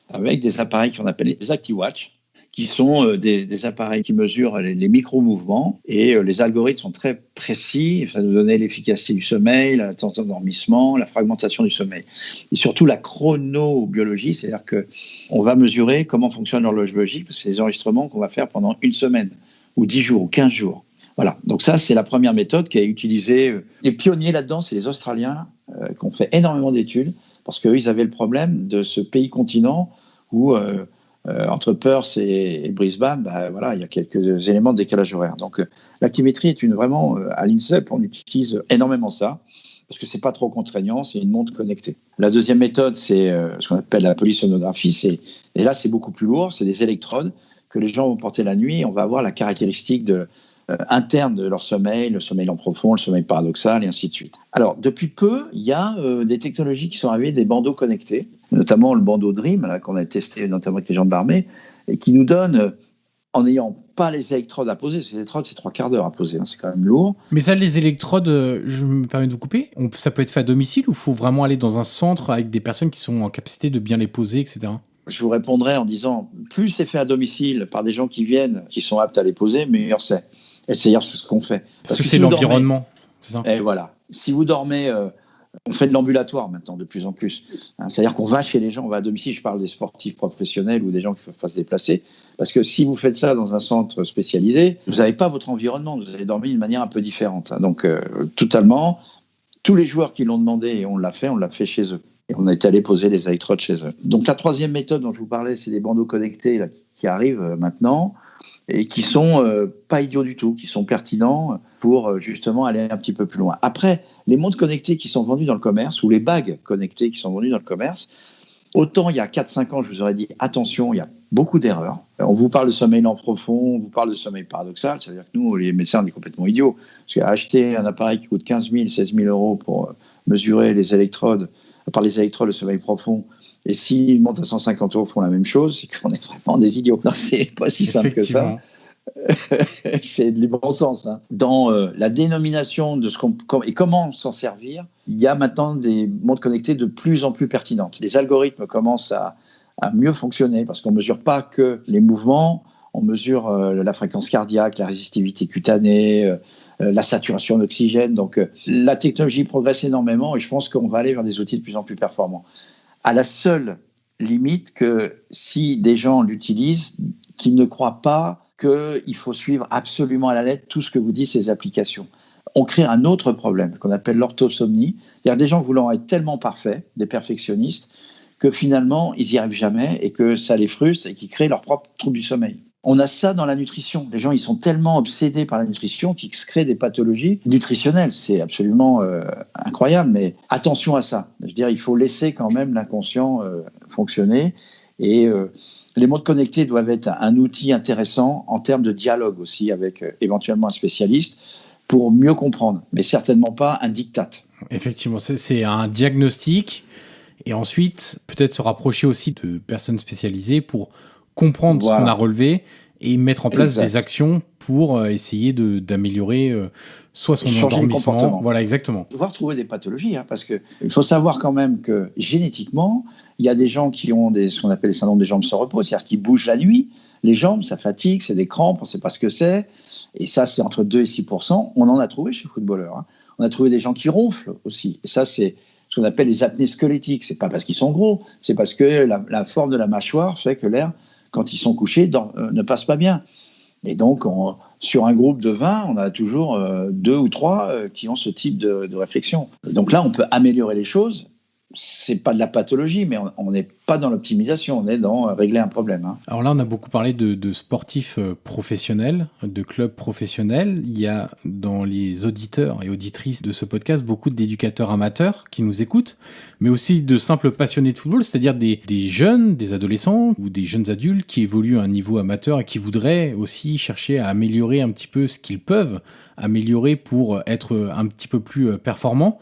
avec des appareils qu'on appelle les ActiWatch, qui sont des appareils qui mesurent les micro-mouvements et les algorithmes sont très précis, ça nous donne l'efficacité du sommeil, la temps d'endormissement, la fragmentation du sommeil. Et surtout la chronobiologie, c'est-à-dire qu'on va mesurer comment fonctionne l'horloge biologique, parce que c'est des enregistrements qu'on va faire pendant une semaine, ou 10 jours, ou 15 jours. Voilà, donc ça, c'est la première méthode qui a utilisé. Les pionniers là-dedans, c'est les Australiens qui ont fait énormément d'études parce qu'eux, ils avaient le problème de ce pays-continent où, entre Perth et Brisbane, il y a quelques éléments de décalage horaire. Donc, l'actimétrie est vraiment, à l'INSEP, on utilise énormément ça parce que c'est pas trop contraignant, c'est une montre connectée. La deuxième méthode, c'est ce qu'on appelle la polysonographie. Et là, c'est beaucoup plus lourd, c'est des électrodes que les gens vont porter la nuit et on va avoir la caractéristique interne de leur sommeil, le sommeil lent profond, le sommeil paradoxal, et ainsi de suite. Alors, depuis peu, il y a des technologies qui sont arrivées, des bandeaux connectés, notamment le bandeau Dream, là, qu'on a testé notamment avec les gens de l'armée, et qui nous donne, en n'ayant pas les électrodes à poser, parce que les électrodes, c'est 3 quarts d'heure à poser, c'est quand même lourd. Mais ça, les électrodes, je me permets de vous couper, ça peut être fait à domicile ou il faut vraiment aller dans un centre avec des personnes qui sont en capacité de bien les poser, etc.? Je vous répondrai en disant, plus c'est fait à domicile par des gens qui viennent, qui sont aptes à les poser, meilleur c'est. Et c'est ce qu'on fait. Parce que c'est l'environnement, c'est ça. Et voilà. Si vous dormez, on fait de l'ambulatoire maintenant de plus en plus. C'est-à-dire qu'on va chez les gens, on va à domicile. Je parle des sportifs professionnels ou des gens qui peuvent se déplacer. Parce que si vous faites ça dans un centre spécialisé, vous n'avez pas votre environnement. Vous allez dormir d'une manière un peu différente. Donc, totalement, tous les joueurs qui l'ont demandé et on l'a fait chez eux. Et on est allé poser les électrodes chez eux. Donc la troisième méthode dont je vous parlais, c'est des bandeaux connectés là, qui arrivent maintenant et qui sont pas idiots du tout, qui sont pertinents pour justement aller un petit peu plus loin. Après, les montres connectées qui sont vendues dans le commerce ou les bagues connectées qui sont vendues dans le commerce, autant il y a 4-5 ans, je vous aurais dit attention, il y a beaucoup d'erreurs. On vous parle de sommeil lent profond, on vous parle de sommeil paradoxal, ça veut dire que nous, les médecins, on est complètement idiots. Parce qu'acheter un appareil qui coûte 15 000, 16 000 euros pour mesurer les électrodes, par les électrodes de sommeil profond, et si une montre à 150 euros font la même chose, c'est qu'on est vraiment des idiots. Non, c'est pas si simple que ça. C'est du bon sens. Hein. Dans la dénomination de et comment s'en servir, il y a maintenant des montres connectées de plus en plus pertinentes. Les algorithmes commencent à mieux fonctionner parce qu'on ne mesure pas que les mouvements, on mesure la fréquence cardiaque, la résistivité cutanée, la saturation d'oxygène. Donc la technologie progresse énormément et je pense qu'on va aller vers des outils de plus en plus performants. À la seule limite que si des gens l'utilisent, qu'ils ne croient pas qu'il faut suivre absolument à la lettre tout ce que vous disent ces applications. On crée un autre problème qu'on appelle l'orthosomnie. Il y a des gens voulant être tellement parfaits, des perfectionnistes, que finalement, ils n'y arrivent jamais et que ça les frustre et qu'ils créent leur propre trouble du sommeil. On a ça dans la nutrition. Les gens, ils sont tellement obsédés par la nutrition qu'ils se créent des pathologies nutritionnelles. C'est absolument incroyable, mais attention à ça. Je veux dire, il faut laisser quand même l'inconscient fonctionner et les montres connectées doivent être un outil intéressant en termes de dialogue aussi avec éventuellement un spécialiste pour mieux comprendre, mais certainement pas un diktat. Effectivement, c'est un diagnostic et ensuite peut-être se rapprocher aussi de personnes spécialisées pour comprendre ce qu'on a relevé et mettre en place des actions pour essayer d'améliorer soit son endormissement. Voilà, exactement. On va retrouver des pathologies, hein, parce qu'il faut savoir quand même que génétiquement, il y a des gens qui ont ce qu'on appelle les syndromes des jambes sans repos, c'est-à-dire qu'ils bougent la nuit. Les jambes, ça fatigue, c'est des crampes, on ne sait pas ce que c'est. Et ça, c'est entre 2 et 6%. On en a trouvé chez les footballeurs. Hein. On a trouvé des gens qui ronflent aussi. Et ça, c'est ce qu'on appelle les apnées squelettiques. Ce n'est pas parce qu'ils sont gros, c'est parce que la forme de la mâchoire fait que l'air, quand ils sont couchés, ne passe pas bien. Et donc, sur un groupe de 20, on a toujours 2 ou 3 qui ont ce type de réflexion. Donc là, on peut améliorer les choses. C'est pas de la pathologie, mais on n'est pas dans l'optimisation, on est dans régler un problème. Hein. Alors là, on a beaucoup parlé de sportifs professionnels, de clubs professionnels. Il y a dans les auditeurs et auditrices de ce podcast beaucoup d'éducateurs amateurs qui nous écoutent, mais aussi de simples passionnés de football, c'est-à-dire des jeunes, des adolescents ou des jeunes adultes qui évoluent à un niveau amateur et qui voudraient aussi chercher à améliorer un petit peu ce qu'ils peuvent améliorer pour être un petit peu plus performant,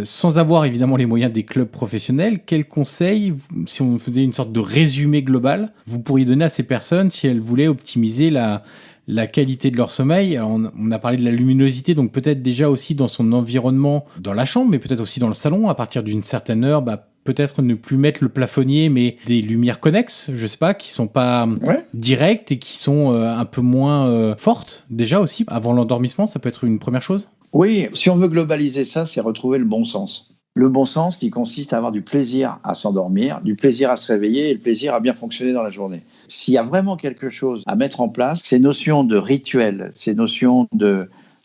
sans avoir évidemment les moyens des clubs professionnels. Quels conseils, si on faisait une sorte de résumé global, vous pourriez donner à ces personnes si elles voulaient optimiser la qualité de leur sommeil? Alors on a parlé de la luminosité, donc peut-être déjà aussi dans son environnement, dans la chambre, mais peut-être aussi dans le salon, à partir d'une certaine heure, peut-être ne plus mettre le plafonnier, mais des lumières connexes, je sais pas, qui sont pas directes et qui sont un peu moins fortes, déjà aussi, avant l'endormissement, ça peut être une première chose? Oui, si on veut globaliser ça, c'est retrouver le bon sens. Le bon sens qui consiste à avoir du plaisir à s'endormir, du plaisir à se réveiller et le plaisir à bien fonctionner dans la journée. S'il y a vraiment quelque chose à mettre en place, ces notions de rituel, ces notions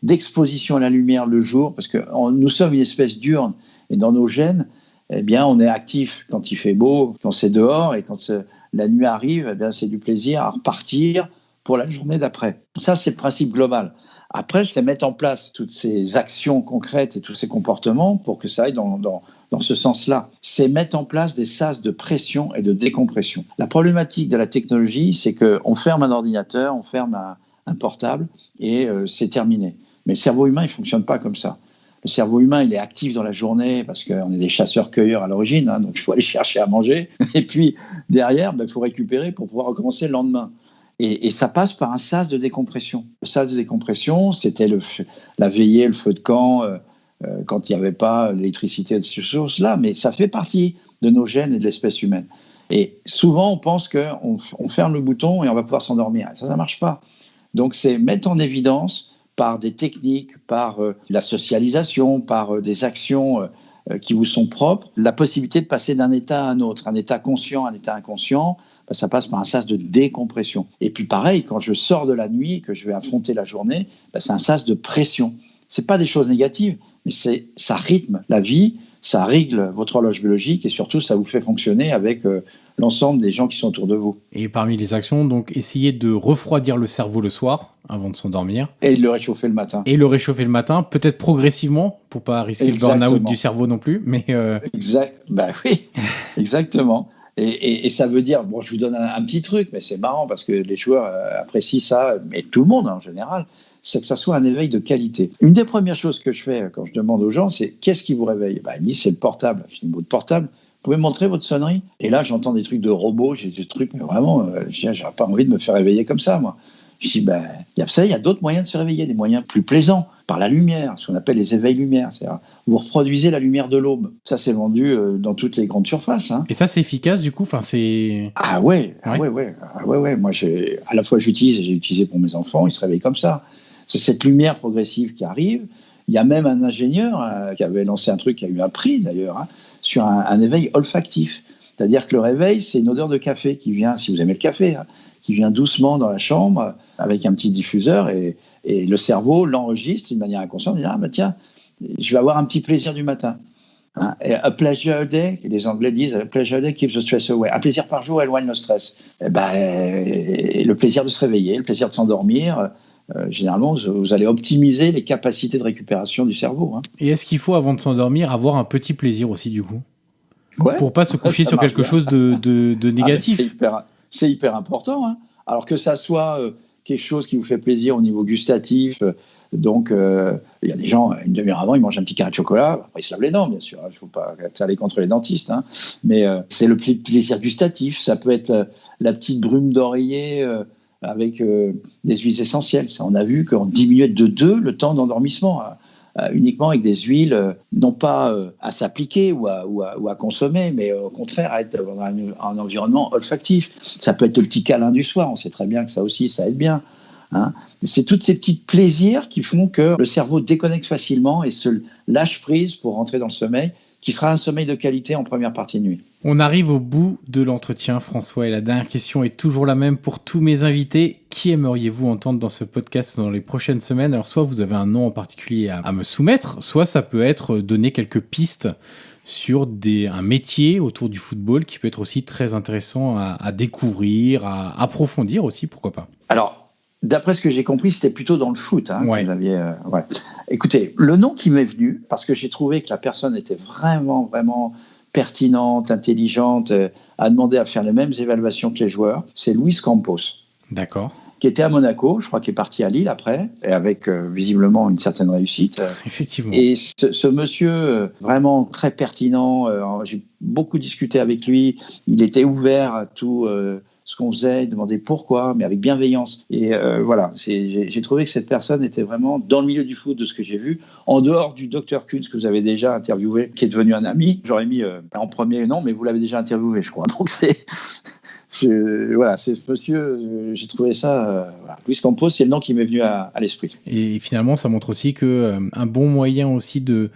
d'exposition à la lumière le jour, parce que nous sommes une espèce diurne et dans nos gènes, eh bien, on est actif quand il fait beau, quand c'est dehors, et quand la nuit arrive, eh bien, c'est du plaisir à repartir pour la journée d'après. Ça, c'est le principe global. Après, c'est mettre en place toutes ces actions concrètes et tous ces comportements pour que ça aille dans ce sens-là. C'est mettre en place des sas de pression et de décompression. La problématique de la technologie, c'est qu'on ferme un ordinateur, on ferme un portable et c'est terminé. Mais le cerveau humain, il ne fonctionne pas comme ça. Le cerveau humain, il est actif dans la journée parce qu'on est des chasseurs-cueilleurs à l'origine, hein, donc il faut aller chercher à manger. Et puis derrière, il faut récupérer pour pouvoir recommencer le lendemain. Et ça passe par un sas de décompression. Le sas de décompression, c'était la veillée, le feu de camp, quand il n'y avait pas l'électricité de ces choses-là, mais ça fait partie de nos gènes et de l'espèce humaine. Et souvent, on pense qu'on ferme le bouton et on va pouvoir s'endormir. Ça ne marche pas. Donc, c'est mettre en évidence par des techniques, par la socialisation, par des actions qui vous sont propres, la possibilité de passer d'un état à un autre, un état conscient à un état inconscient, ça passe par un sas de décompression. Et puis pareil, quand je sors de la nuit, que je vais affronter la journée, c'est un sas de pression. Ce n'est pas des choses négatives, mais ça rythme la vie, ça règle votre horloge biologique et surtout, ça vous fait fonctionner avec l'ensemble des gens qui sont autour de vous. Et parmi les actions, donc, essayer de refroidir le cerveau le soir avant de s'endormir. Et de le réchauffer le matin. Peut-être progressivement, pour pas risquer le burn-out du cerveau non plus. Mais oui, exactement. Et ça veut dire, bon, je vous donne un petit truc, mais c'est marrant parce que les joueurs apprécient ça, mais tout le monde en général, c'est que ça soit un éveil de qualité. Une des premières choses que je fais quand je demande aux gens, c'est qu'est-ce qui vous réveille ? Ils disent c'est le portable. Je dis, votre portable, vous pouvez me montrer votre sonnerie ? Et là, j'entends des trucs de robots, j'ai des trucs, mais vraiment, j'aurais pas envie de me faire réveiller comme ça, moi. Je dis, il y a d'autres moyens de se réveiller, des moyens plus plaisants, par la lumière, ce qu'on appelle les éveils lumière. C'est-à-dire, vous reproduisez la lumière de l'aube. Ça, c'est vendu dans toutes les grandes surfaces. Hein. Et ça, c'est efficace, du coup. Ah ouais. Moi, à la fois, j'utilise et j'ai utilisé pour mes enfants. Ils se réveillent comme ça. C'est cette lumière progressive qui arrive. Il y a même un ingénieur qui avait lancé un truc qui a eu un prix, d'ailleurs, sur un éveil olfactif. C'est-à-dire que le réveil, c'est une odeur de café qui vient, si vous aimez le café, qui vient doucement dans la chambre avec un petit diffuseur et le cerveau l'enregistre d'une manière inconsciente. Il dit, tiens, je vais avoir un petit plaisir du matin. Et a pleasure day, les Anglais disent, a pleasure day keeps the stress away. Un plaisir par jour éloigne le stress. Le plaisir de se réveiller, le plaisir de s'endormir, généralement, vous allez optimiser les capacités de récupération du cerveau. Et est-ce qu'il faut, avant de s'endormir, avoir un petit plaisir aussi, du coup ? Pour pas se coucher sur quelque chose de négatif. C'est hyper important. Hein. Alors que ça soit quelque chose qui vous fait plaisir au niveau gustatif. Donc, il y a des gens, une demi-heure avant, ils mangent un petit carré de chocolat. Après, ils se lavent les dents, bien sûr. Il ne faut pas aller contre les dentistes. Hein. Mais c'est le plaisir gustatif. Ça peut être la petite brume d'oreiller avec des huiles essentielles. Ça, on a vu qu'on diminuait de 2 le temps d'endormissement. Uniquement avec des huiles, non pas à s'appliquer ou à consommer, mais au contraire à être dans un environnement olfactif. Ça peut être le petit câlin du soir, on sait très bien que ça aussi, ça aide bien. Hein. C'est tous ces petits plaisirs qui font que le cerveau déconnecte facilement et se lâche prise pour rentrer dans le sommeil, qui sera un sommeil de qualité en première partie de nuit. On arrive au bout de l'entretien, François, et la dernière question est toujours la même pour tous mes invités. Qui aimeriez-vous entendre dans ce podcast dans les prochaines semaines ? Alors, soit vous avez un nom en particulier à me soumettre, soit ça peut être donner quelques pistes sur un métier autour du football qui peut être aussi très intéressant à découvrir, à approfondir aussi, pourquoi pas. Alors, d'après ce que j'ai compris, c'était plutôt dans le foot. Hein, que vous aviez, Écoutez, le nom qui m'est venu, parce que j'ai trouvé que la personne était vraiment, vraiment pertinente, intelligente, a demandé à faire les mêmes évaluations que les joueurs, c'est Luis Campos. D'accord. Qui était à Monaco, je crois qu'il est parti à Lille après, et avec visiblement une certaine réussite. Effectivement. Et ce monsieur, vraiment très pertinent, j'ai beaucoup discuté avec lui, il était ouvert à tout ce qu'on faisait, il demandait pourquoi, mais avec bienveillance. Et j'ai trouvé que cette personne était vraiment dans le milieu du foot de ce que j'ai vu, en dehors du Dr Kunz que vous avez déjà interviewé, qui est devenu un ami. J'aurais mis en premier nom, mais vous l'avez déjà interviewé, je crois. Donc c'est ce monsieur, j'ai trouvé ça. Luis Campos, c'est le nom qui m'est venu à l'esprit. Et finalement, ça montre aussi que un bon moyen aussi de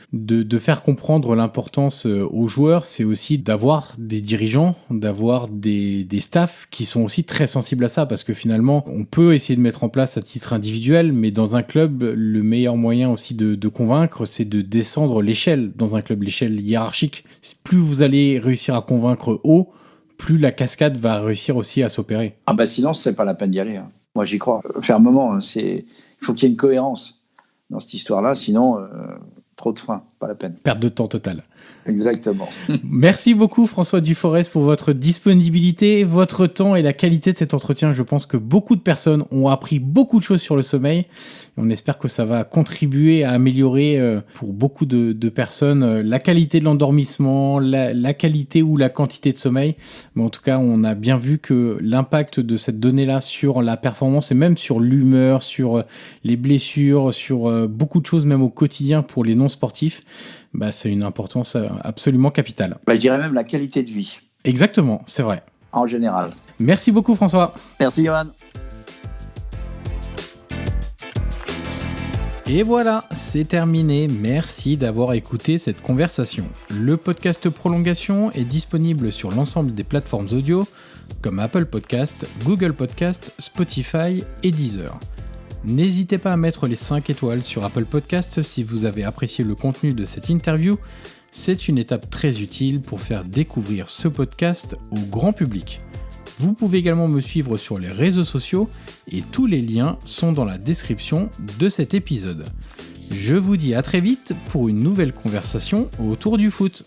faire comprendre l'importance aux joueurs, c'est aussi d'avoir des dirigeants, d'avoir des staffs qui sont aussi très sensibles à ça, parce que finalement, on peut essayer de mettre en place à titre individuel, mais dans un club, le meilleur moyen aussi de convaincre, c'est de descendre l'échelle dans un club, l'échelle hiérarchique. Plus vous allez réussir à convaincre haut, plus la cascade va réussir aussi à s'opérer. Sinon, c'est pas la peine d'y aller. Hein. Moi, j'y crois. Fermement, il faut qu'il y ait une cohérence dans cette histoire-là, sinon, trop de freins, pas la peine. Perte de temps totale. Exactement. Merci beaucoup François Duforest pour votre disponibilité, votre temps et la qualité de cet entretien. Je pense que beaucoup de personnes ont appris beaucoup de choses sur le sommeil. Et on espère que ça va contribuer à améliorer pour beaucoup de personnes la qualité de l'endormissement, la qualité ou la quantité de sommeil. Mais en tout cas, on a bien vu que l'impact de cette donnée-là sur la performance et même sur l'humeur, sur les blessures, sur beaucoup de choses même au quotidien pour les non-sportifs, c'est une importance absolument capitale. Je dirais même la qualité de vie. Exactement, c'est vrai. En général. Merci beaucoup François. Merci Johan. Et voilà, c'est terminé. Merci d'avoir écouté cette conversation. Le podcast Prolongation est disponible sur l'ensemble des plateformes audio comme Apple Podcast, Google Podcast, Spotify et Deezer. N'hésitez pas à mettre les 5 étoiles sur Apple Podcast si vous avez apprécié le contenu de cette interview. C'est une étape très utile pour faire découvrir ce podcast au grand public. Vous pouvez également me suivre sur les réseaux sociaux et tous les liens sont dans la description de cet épisode. Je vous dis à très vite pour une nouvelle conversation autour du foot.